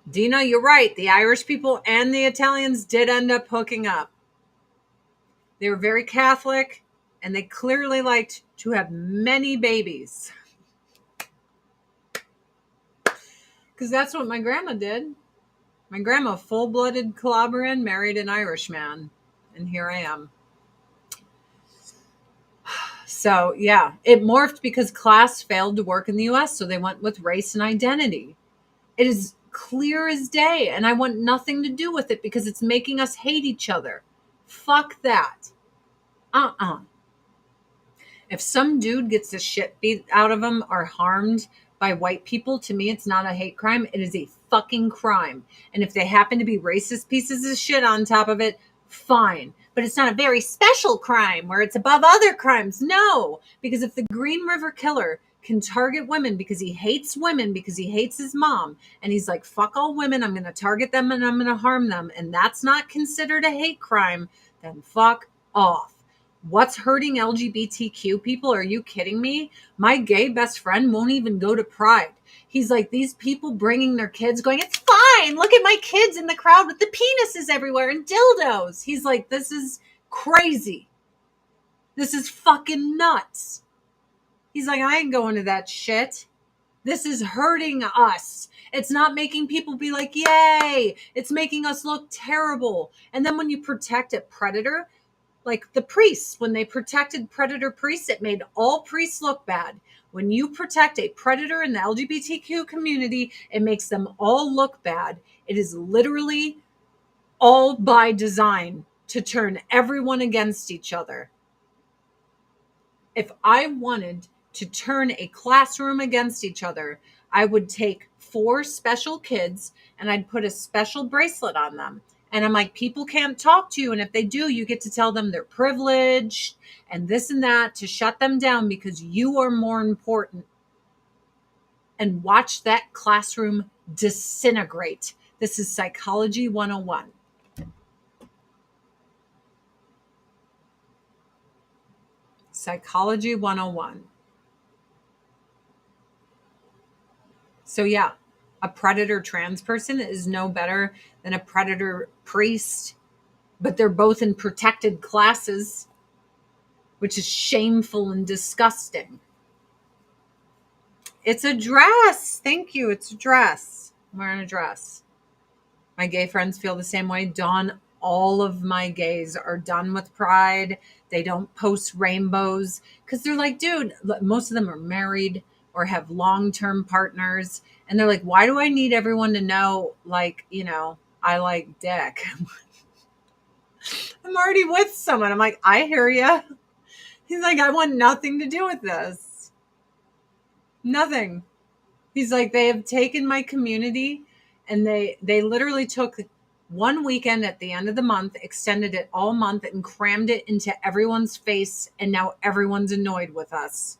Dina, you're right. The Irish people and the Italians did end up hooking up. They were very Catholic, and they clearly liked to have many babies. Because that's what my grandma did. My grandma, full-blooded Calabrian, married an Irishman. And here I am. So, yeah, it morphed because class failed to work in the US, so they went with race and identity. It is clear as day, and I want nothing to do with it because it's making us hate each other. Fuck that. If some dude gets the shit beat out of him or harmed by white people, to me, it's not a hate crime. It is a fucking crime. And if they happen to be racist pieces of shit on top of it, fine. But it's not a very special crime where it's above other crimes. No, because if the Green River Killer can target women because he hates women, because he hates his mom, and he's like, fuck all women, I'm going to target them and I'm going to harm them, and that's not considered a hate crime, then fuck off. What's hurting LGBTQ people? Are you kidding me? My gay best friend won't even go to Pride. He's like, these people bringing their kids going, it's fine. Look at my kids in the crowd with the penises everywhere and dildos. He's like, this is crazy. This is fucking nuts. He's like, I ain't going to that shit. This is hurting us. It's not making people be like, yay. It's making us look terrible. And then when you protect a predator, like the priests, when they protected predator priests, it made all priests look bad. When you protect a predator in the LGBTQ community, it makes them all look bad. It is literally all by design to turn everyone against each other. If I wanted to turn a classroom against each other, I would take 4 special kids and I'd put a special bracelet on them. And I'm like, people can't talk to you. And if they do, you get to tell them they're privileged and this and that to shut them down because you are more important. And watch that classroom disintegrate. This is Psychology 101. Psychology 101. So yeah, a predator trans person is no better than a predator priest, but they're both in protected classes, which is shameful and disgusting. It's a dress. Thank you. It's a dress. I'm wearing a dress. My gay friends feel the same way. Dawn, all of my gays are done with Pride. They don't post rainbows because they're like, dude, most of them are married or have long-term partners. And they're like, why do I need everyone to know, like, you know, I like dick? I'm already with someone. I'm like, I hear you. He's like, I want nothing to do with this. Nothing. He's like, they have taken my community and they literally took one weekend at the end of the month, extended it all month and crammed it into everyone's face. And now everyone's annoyed with us.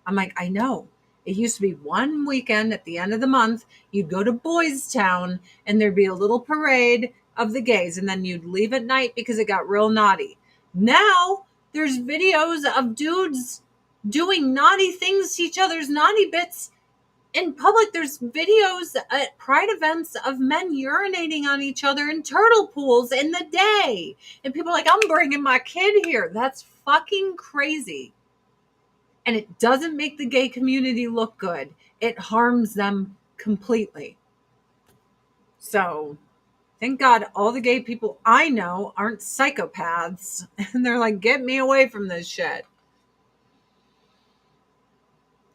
I'm like, I know. It used to be one weekend at the end of the month. You'd go to Boys Town and there'd be a little parade of the gays. And then you'd leave at night because it got real naughty. Now there's videos of dudes doing naughty things to each other's naughty bits in public. There's videos at Pride events of men urinating on each other in turtle pools in the day. And people are like, I'm bringing my kid here. That's fucking crazy. And it doesn't make the gay community look good. It harms them completely. So thank God all the gay people I know aren't psychopaths. And they're like, get me away from this shit.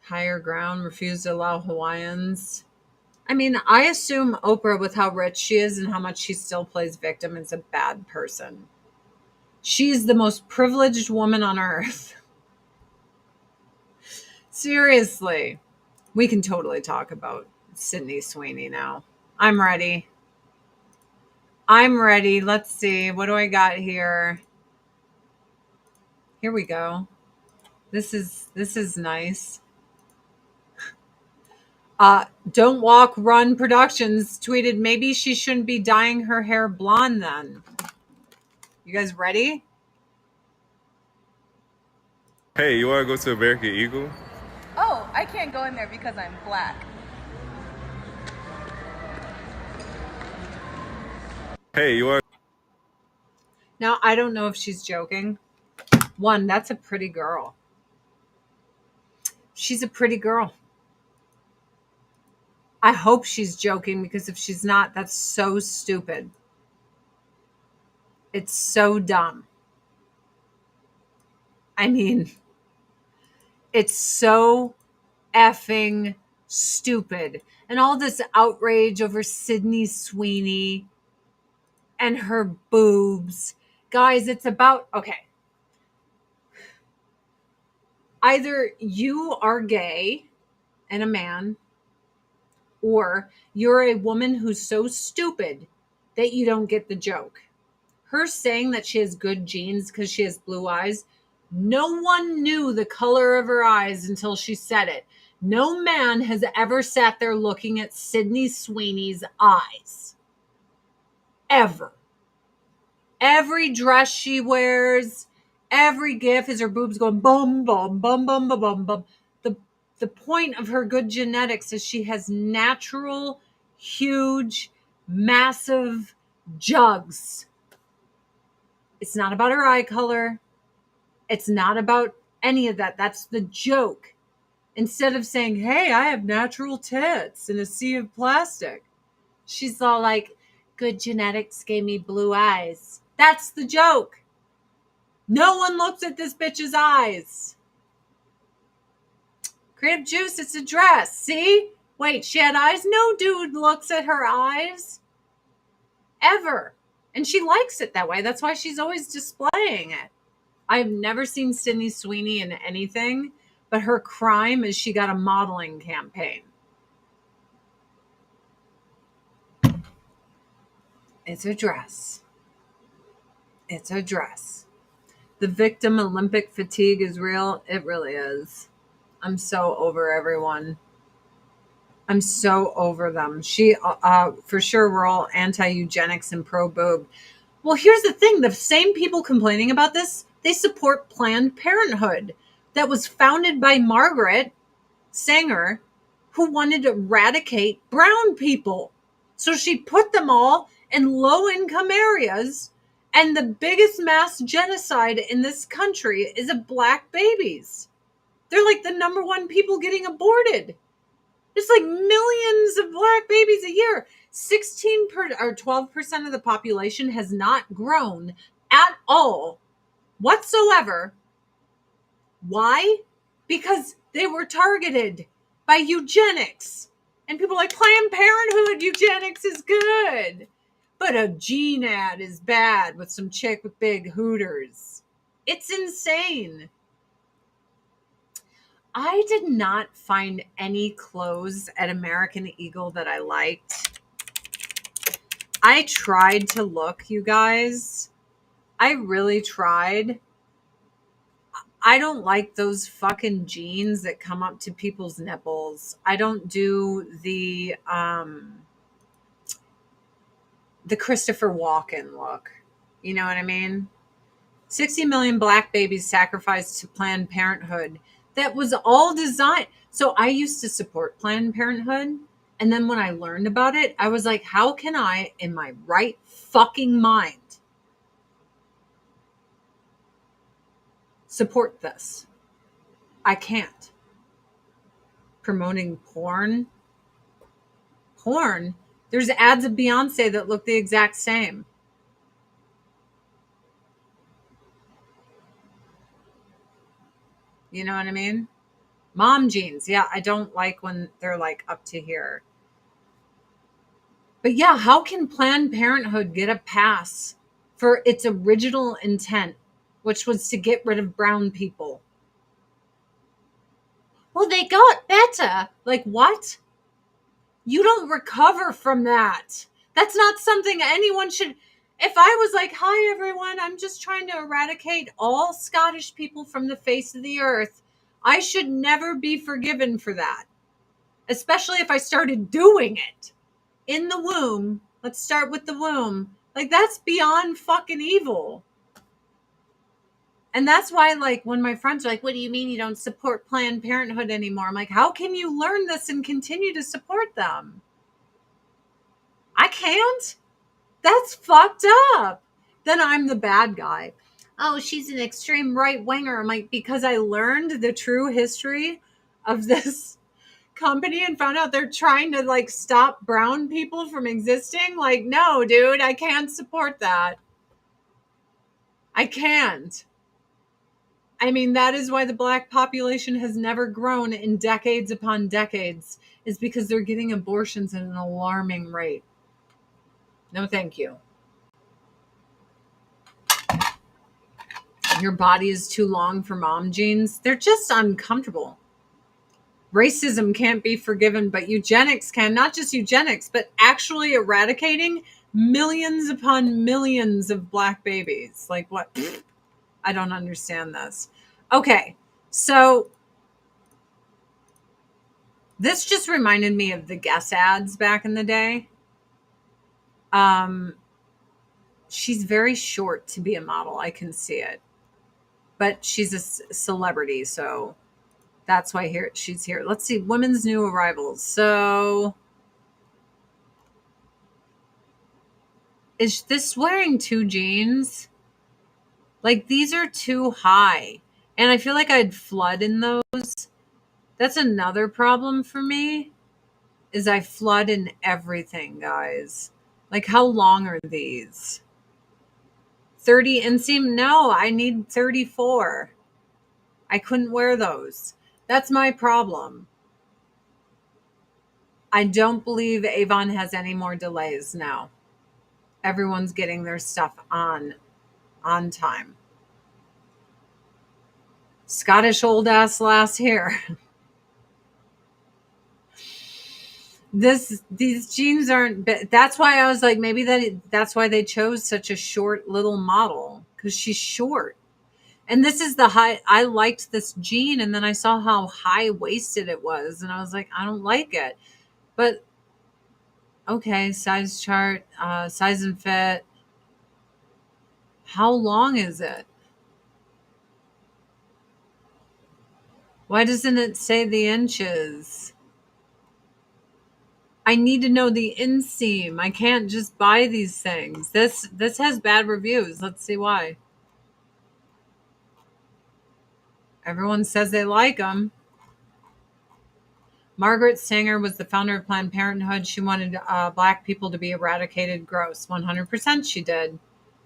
Higher ground, refused to allow Hawaiians. I mean, I assume Oprah, with how rich she is and how much she still plays victim, is a bad person. She's the most privileged woman on earth. Seriously. We can totally talk about Sydney Sweeney now. I'm ready. Let's see. What do I got here? Here we go. This is nice. Don't Walk Run Productions tweeted, maybe she shouldn't be dyeing her hair blonde then. You guys ready? Hey, you want to go to American Eagle? Oh, I can't go in there because I'm black. Hey, you want... Now, I don't know if she's joking. One, that's a pretty girl. She's a pretty girl. I hope she's joking, because if she's not, that's so stupid. It's so dumb. I mean, it's so effing stupid. And all this outrage over Sydney Sweeney and her boobs. Guys, it's about, okay. Either you are gay and a man, or you're a woman who's so stupid that you don't get the joke. Her saying that she has good genes because she has blue eyes, no one knew the color of her eyes until she said it. No man has ever sat there looking at Sydney Sweeney's eyes. Ever. Every dress she wears, every gif is her boobs going bum, bum, bum, bum, bum, bum, bum. The point of her good genetics is she has natural, huge, massive jugs. It's not about her eye color. It's not about any of that. That's the joke. Instead of saying, hey, I have natural tits in a sea of plastic, she's all like, good genetics gave me blue eyes. That's the joke. No one looks at this bitch's eyes. Creative Juice, it's a dress. See? Wait, she had eyes? No dude looks at her eyes. Ever. And she likes it that way. That's why she's always displaying it. I've never seen Sydney Sweeney in anything, but her crime is she got a modeling campaign. It's a dress. It's a dress. The victim Olympic fatigue is real. It really is. I'm so over everyone. I'm so over them. She, for sure, we're all anti-eugenics and pro-boob. Well, here's the thing. The same people complaining about this, they support Planned Parenthood that was founded by Margaret Sanger, who wanted to eradicate brown people. So she put them all in low-income areas, and the biggest mass genocide in this country is of black babies. They're like the number one people getting aborted. There's like millions of black babies a year. 12% of the population has not grown at all whatsoever. Why? Because they were targeted by eugenics. And people are like, Planned Parenthood eugenics is good. But a gene ad is bad with some chick with big hooters. It's insane. I did not find any clothes at American Eagle that I liked. I tried to look, you guys. I really tried. I don't like those fucking jeans that come up to people's nipples. I don't do the Christopher Walken look. You know what I mean? 60 million black babies sacrificed to Planned Parenthood. That was all designed. So I used to support Planned Parenthood. And then when I learned about it, I was like, how can I, in my right fucking mind, support this? I can't. Promoting porn. Porn? There's ads of Beyonce that look the exact same. You know what I mean? Mom jeans. Yeah, I don't like when they're like up to here. But yeah, how can Planned Parenthood get a pass for its original intent, which was to get rid of brown people? Well, they got better. Like what? You don't recover from that. That's not something anyone should. If I was like, hi, everyone, I'm just trying to eradicate all Scottish people from the face of the earth, I should never be forgiven for that. Especially if I started doing it in the womb. Let's start with the womb. Like, that's beyond fucking evil. And that's why, like, when my friends are like, what do you mean you don't support Planned Parenthood anymore? I'm like, how can you learn this and continue to support them? I can't. That's fucked up. then I'm the bad guy. Oh, she's an extreme right winger. I'm like, because I learned the true history of this company and found out they're trying to like stop brown people from existing. Like, no, dude, I can't support that. I can't. I mean, that is why the black population has never grown in decades upon decades, is because they're getting abortions at an alarming rate. No, thank you. Your body is too long for mom jeans. They're just uncomfortable. Racism can't be forgiven, but eugenics can. Not just eugenics, but actually eradicating millions upon millions of black babies. Like what? I don't understand this. Okay, so this just reminded me of the Guess ads back in the day. She's very short to be a model. I can see it. But she's a celebrity, so that's why she's here. Let's see, women's new arrivals. So is this wearing two jeans? Like, these are too high. And I feel like I'd flood in those. That's another problem for me, is I flood in everything, guys. Like, how long are these? 30 inseam? No, I need 34. I couldn't wear those. That's my problem. I don't believe Avon has any more delays now. Everyone's getting their stuff on time. Scottish old ass lass here. These jeans aren't. That's why I was like, maybe that's why they chose such a short little model, because she's short. And this is the high. I liked this jean, and then I saw how high waisted it was, and I was like, I don't like it. But okay, size chart, size and fit. How long is it? Why doesn't it say the inches? I need to know the inseam. I can't just buy these things. This has bad reviews. Let's see why. Everyone says they like them. Margaret Sanger was the founder of Planned Parenthood. She wanted black people to be eradicated. Gross. 100% she did.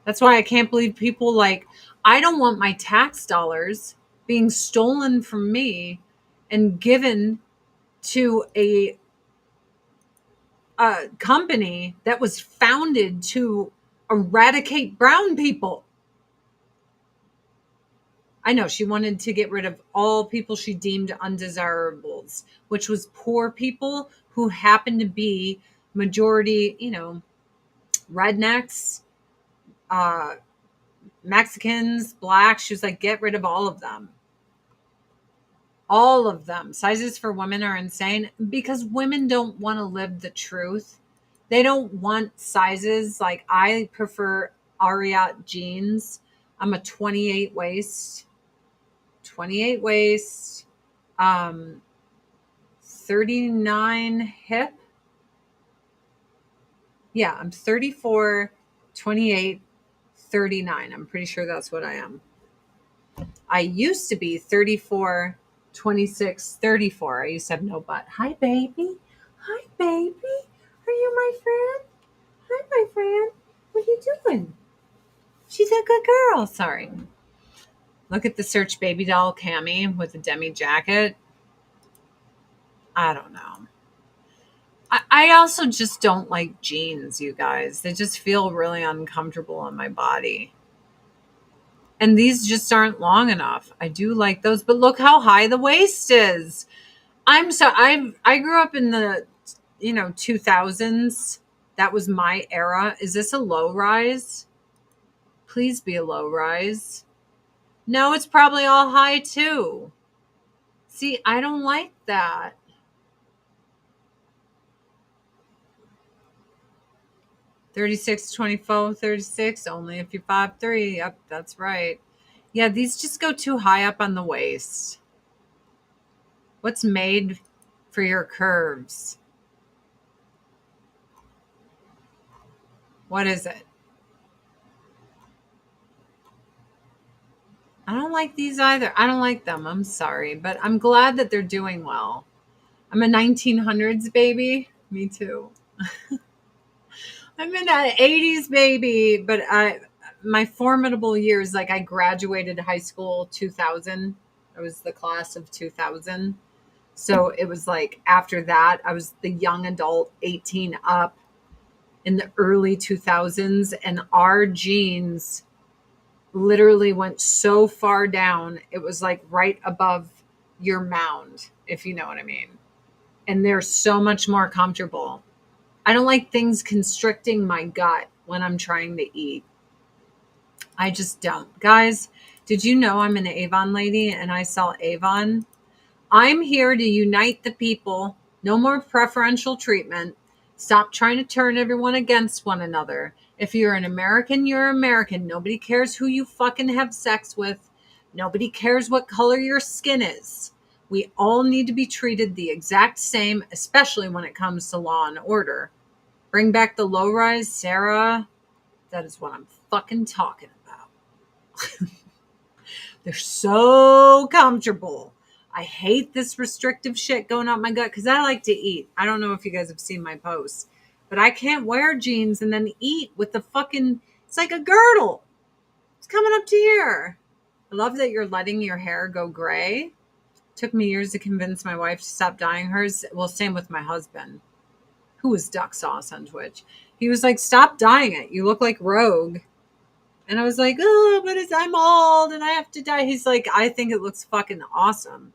That's why I can't believe people like, I don't want my tax dollars being stolen from me and given to a company that was founded to eradicate brown people. I know she wanted to get rid of all people she deemed undesirables, which was poor people who happened to be majority, rednecks, Mexicans, blacks. She was like, get rid of all of them. All of them. Sizes for women are insane because women don't want to live the truth. They don't want sizes. Like, I prefer Ariat jeans. I'm a 28 waist. 28 waist. 39 hip. Yeah, I'm 34, 28, 39. I'm pretty sure that's what I am. I used to be 34, 26, 34. I used to have no butt. Hi, baby. Hi, baby. Are you my friend? Hi, my friend. What are you doing? She's a good girl. Sorry. Look at the Search baby doll cami with the demi jacket. I don't know. I also just don't like jeans, you guys. They just feel really uncomfortable on my body. And these just aren't long enough. I do like those, but look how high the waist is. I grew up in the 2000s. That was my era. Is this a low rise? Please be a low rise. No, it's probably all high too. See, I don't like that. $36, $24, $36, only if you're 5'3". Yep, that's right. Yeah, these just go too high up on the waist. What's made for your curves? What is it? I don't like these either. I don't like them. I'm sorry, but I'm glad that they're doing well. I'm a 1900s baby. Me too. I'm an 80s baby, but my formidable years, like I graduated high school 2000. I was the class of 2000. So it was like after that, I was the young adult 18 up in the early 2000s, and our genes literally went so far down. It was like right above your mound, if you know what I mean. And they're so much more comfortable. I don't like things constricting my gut when I'm trying to eat. I just don't. Guys, did you know I'm an Avon lady and I sell Avon? I'm here to unite the people. No more preferential treatment. Stop trying to turn everyone against one another. If you're an American, you're American. Nobody cares who you fucking have sex with. Nobody cares what color your skin is. We all need to be treated the exact same, especially when it comes to law and order. Bring back the low rise, Sarah. That is what I'm fucking talking about. They're so comfortable. I hate this restrictive shit going up my gut because I like to eat. I don't know if you guys have seen my posts, but I can't wear jeans and then eat with the fucking, it's like a girdle. It's coming up to here. I love that you're letting your hair go gray. Took me years to convince my wife to stop dyeing hers. Well, same with my husband, who was Duck Sauce on Twitch. He was like, stop dyeing it. You look like Rogue. And I was like, oh, but I'm old and I have to dye. He's like, I think it looks fucking awesome.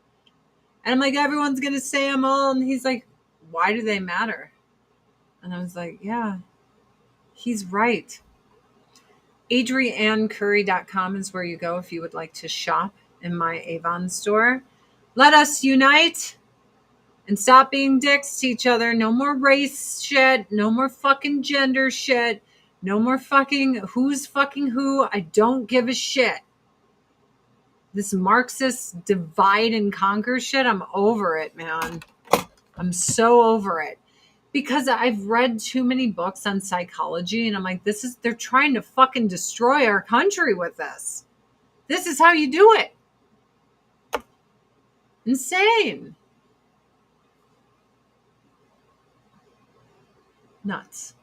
And I'm like, everyone's going to say I'm old. And he's like, why do they matter? And I was like, yeah, he's right. AdrianneCurry.com is where you go if you would like to shop in my Avon store. Let us unite and stop being dicks to each other. No more race shit. No more fucking gender shit. No more fucking who's fucking who. I don't give a shit. This Marxist divide and conquer shit, I'm over it, man. I'm so over it. Because I've read too many books on psychology, and I'm like, they're trying to fucking destroy our country with this. This is how you do it. Insane. Nuts.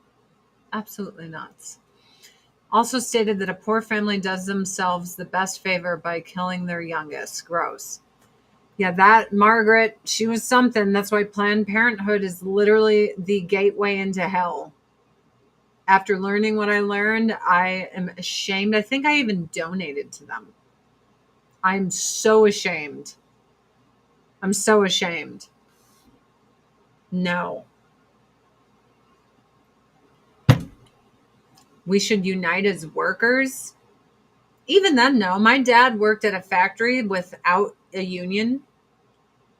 Absolutely nuts. Also stated that a poor family does themselves the best favor by killing their youngest. Gross. Yeah, that Margaret, she was something. That's why Planned Parenthood is literally the gateway into hell. After learning what I learned, I am ashamed. I think I even donated to them. I'm so ashamed. I'm so ashamed. No. We should unite as workers. Even then, no. My dad worked at a factory without a union.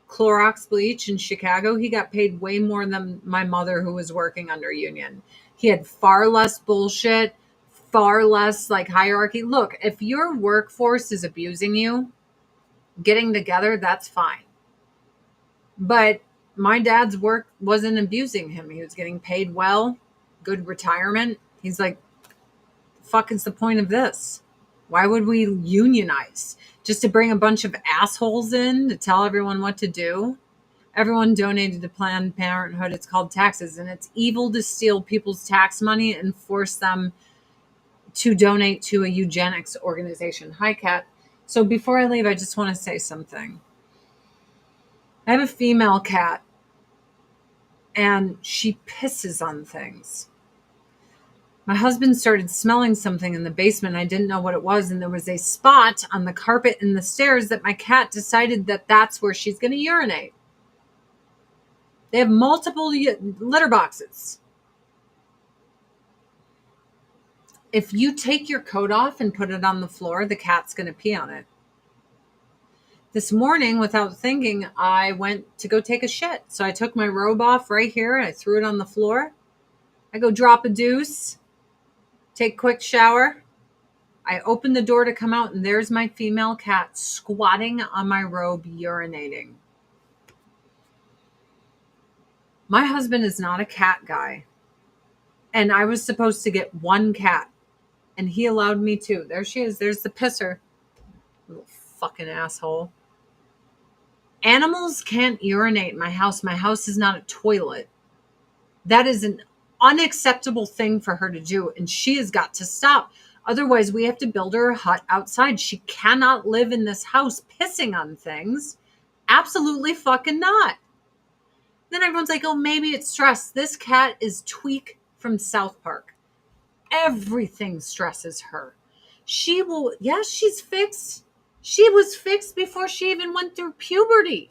Clorox bleach in Chicago. He got paid way more than my mother, who was working under union. He had far less bullshit, far less like hierarchy. Look, if your workforce is abusing you, getting together, that's fine. But my dad's work wasn't abusing him. He was getting paid well, good retirement. He's like, fuck is the point of this? Why would we unionize? Just to bring a bunch of assholes in to tell everyone what to do? Everyone donated to Planned Parenthood. It's called taxes, and it's evil to steal people's tax money and force them to donate to a eugenics organization. Hi, Kat. So before I leave, I just want to say something. I have a female cat, and she pisses on things. My husband started smelling something in the basement. I didn't know what it was, and there was a spot on the carpet in the stairs that my cat decided that that's where she's going to urinate. They have multiple litter boxes. If you take your coat off and put it on the floor, the cat's going to pee on it. This morning, without thinking, I went to go take a shit. So I took my robe off right here. I threw it on the floor. I go drop a deuce, take a quick shower. I open the door to come out, and there's my female cat squatting on my robe, urinating. My husband is not a cat guy. And I was supposed to get one cat. And he allowed me to. There she is. There's the pisser. Little fucking asshole. Animals can't urinate in my house. My house is not a toilet. That is an unacceptable thing for her to do, and she has got to stop. Otherwise, we have to build her a hut outside. She cannot live in this house pissing on things. Absolutely fucking not. Then everyone's like, oh, maybe it's stress. This cat is Tweak from South Park. Everything stresses her. She will, yes, she's fixed. She was fixed before she even went through puberty.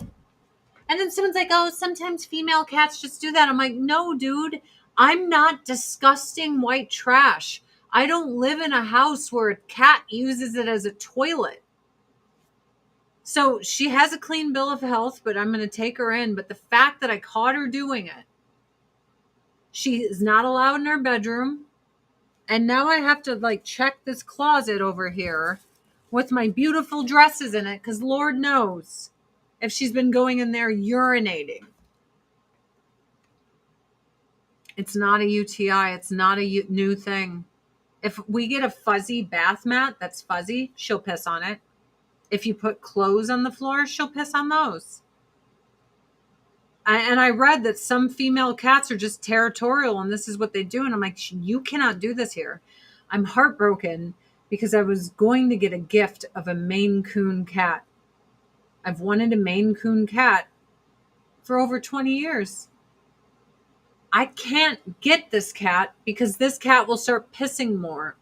And then someone's like, oh, sometimes female cats just do that. I'm like, no, dude, I'm not disgusting white trash. I don't live in a house where a cat uses it as a toilet. So she has a clean bill of health, but I'm going to take her in. But the fact that I caught her doing it, she is not allowed in her bedroom. And now I have to like check this closet over here with my beautiful dresses in it, because Lord knows if she's been going in there urinating. It's not a UTI. It's not a new thing. If we get a fuzzy bath mat that's fuzzy, she'll piss on it. If you put clothes on the floor, she'll piss on those. And I read that some female cats are just territorial and this is what they do. And I'm like, you cannot do this here. I'm heartbroken because I was going to get a gift of a Maine Coon cat. I've wanted a Maine Coon cat for over 20 years. I can't get this cat because this cat will start pissing more.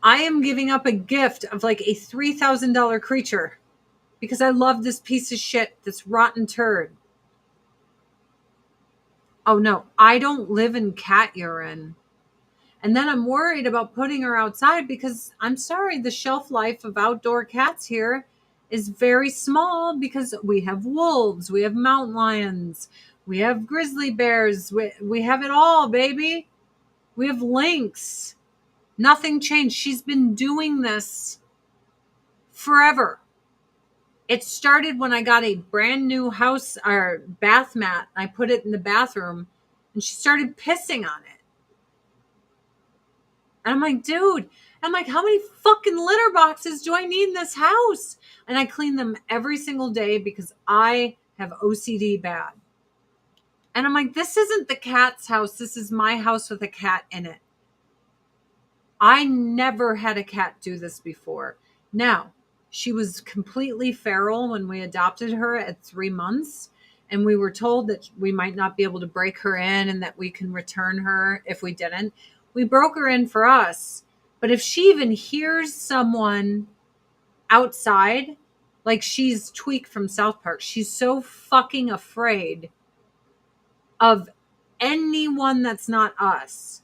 I am giving up a gift of like a $3,000 creature because I love this piece of shit, this rotten turd. Oh no, I don't live in cat urine. And then I'm worried about putting her outside because I'm sorry, the shelf life of outdoor cats here is very small because we have wolves, we have mountain lions, we have grizzly bears, we have it all, baby. We have lynx. Nothing changed. She's been doing this forever. It started when I got a brand new house or bath mat. I put it in the bathroom and she started pissing on it. And I'm like, dude, I'm like, how many fucking litter boxes do I need in this house? And I clean them every single day because I have OCD bad. And I'm like, this isn't the cat's house. This is my house with a cat in it. I never had a cat do this before. Now, she was completely feral when we adopted her at 3 months. And we were told that we might not be able to break her in and that we can return her if we didn't. We broke her in for us. But if she even hears someone outside, like she's Tweak from South Park, she's so fucking afraid of anyone that's not us.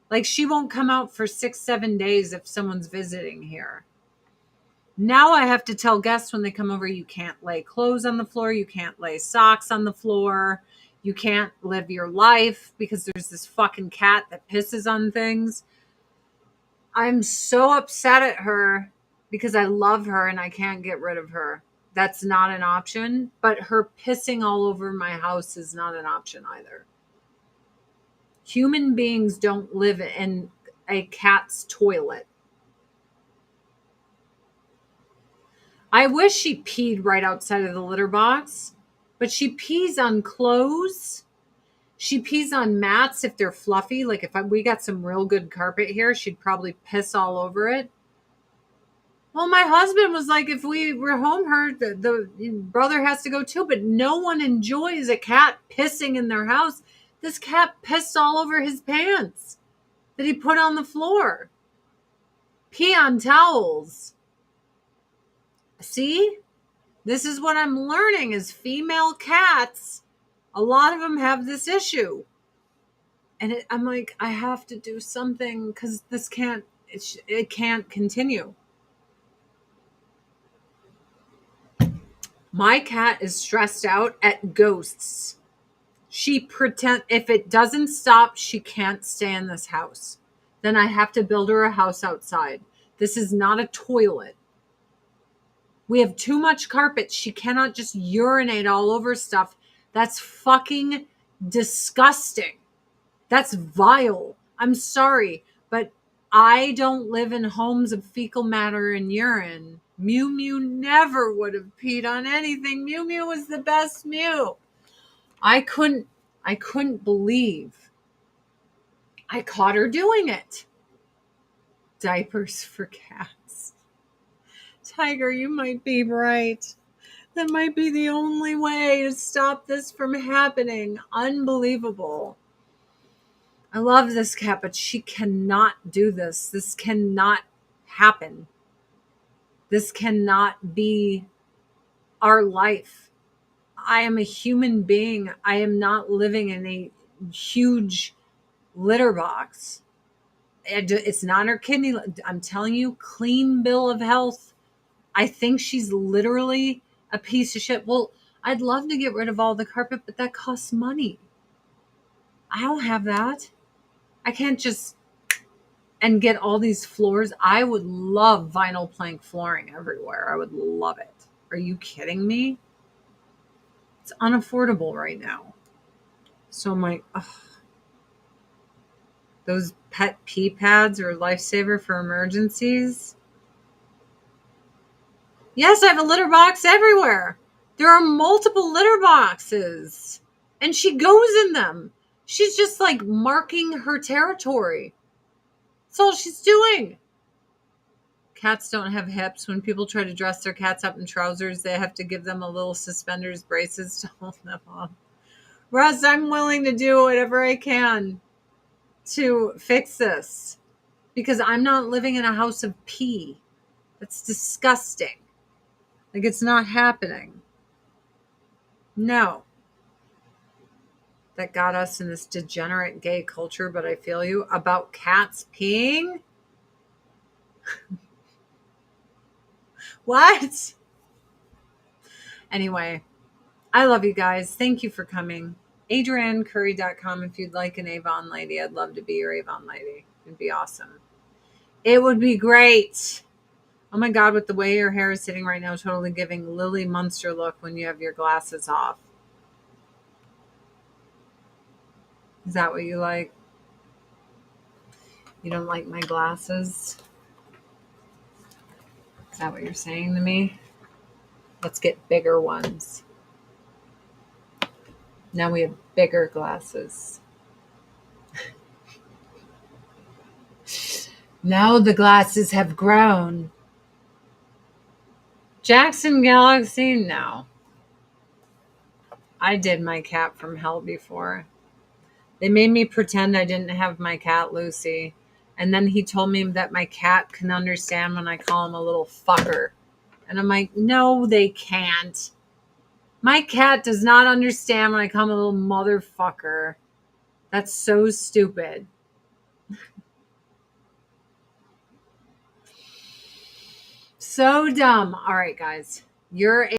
Like she won't come out for 6-7 days if someone's visiting here. Now I have to tell guests when they come over, you can't lay clothes on the floor. You can't lay socks on the floor. You can't live your life because there's this fucking cat that pisses on things. I'm so upset at her because I love her and I can't get rid of her. That's not an option. But her pissing all over my house is not an option either. Human beings don't live in a cat's toilet. I wish she peed right outside of the litter box, but she pees on clothes. She pees on mats if they're fluffy. Like if we got some real good carpet here, she'd probably piss all over it. Well, my husband was like, if we were home, the brother has to go too, but no one enjoys a cat pissing in their house. This cat pissed all over his pants that he put on the floor. Pee on towels. See? This is what I'm learning is female cats, a lot of them have this issue. And I'm like, I have to do something because this it can't continue. My cat is stressed out at ghosts. If it doesn't stop, she can't stay in this house. Then I have to build her a house outside. This is not a toilet. We have too much carpet. She cannot just urinate all over stuff. That's fucking disgusting. That's vile. I'm sorry, but I don't live in homes of fecal matter and urine. Mew Mew never would have peed on anything. Mew Mew was the best Mew. I couldn't believe I caught her doing it. Diapers for cats. Tiger, you might be right. That might be the only way to stop this from happening. Unbelievable. I love this cat, but she cannot do this. This cannot happen. This cannot be our life. I am a human being. I am not living in a huge litter box. It's not her kidney. I'm telling you, clean bill of health. I think she's literally a piece of shit. Well, I'd love to get rid of all the carpet, but that costs money. I don't have that. I can't just and get all these floors. I would love vinyl plank flooring everywhere. I would love it. Are you kidding me? It's unaffordable right now. So I'm like, ugh. Those pet pee pads are a lifesaver for emergencies. Yes, I have a litter box everywhere. There are multiple litter boxes. And she goes in them. She's just like marking her territory. That's all she's doing. Cats don't have hips. When people try to dress their cats up in trousers, they have to give them a little suspenders braces to hold them up. Russ, I'm willing to do whatever I can to fix this because I'm not living in a house of pee. That's disgusting. Like, it's not happening. No. That got us in this degenerate gay culture, but I feel you. About cats peeing? What? Anyway, I love you guys. Thank you for coming. AdrianCurry.com if you'd like an Avon lady. I'd love to be your Avon lady. It'd be awesome. It would be great. Oh my God, with the way your hair is sitting right now, totally giving Lily Munster look when you have your glasses off. Is that what you like? You don't like my glasses? Is that what you're saying to me? Let's get bigger ones. Now we have bigger glasses. Now the glasses have grown. Jackson Galaxy? No. I did my cat from hell before. They made me pretend I didn't have my cat, Lucy. And then he told me that my cat can understand when I call him a little fucker. And I'm like, no, they can't. My cat does not understand when I call him a little motherfucker. That's so stupid. So dumb. All right, guys. You're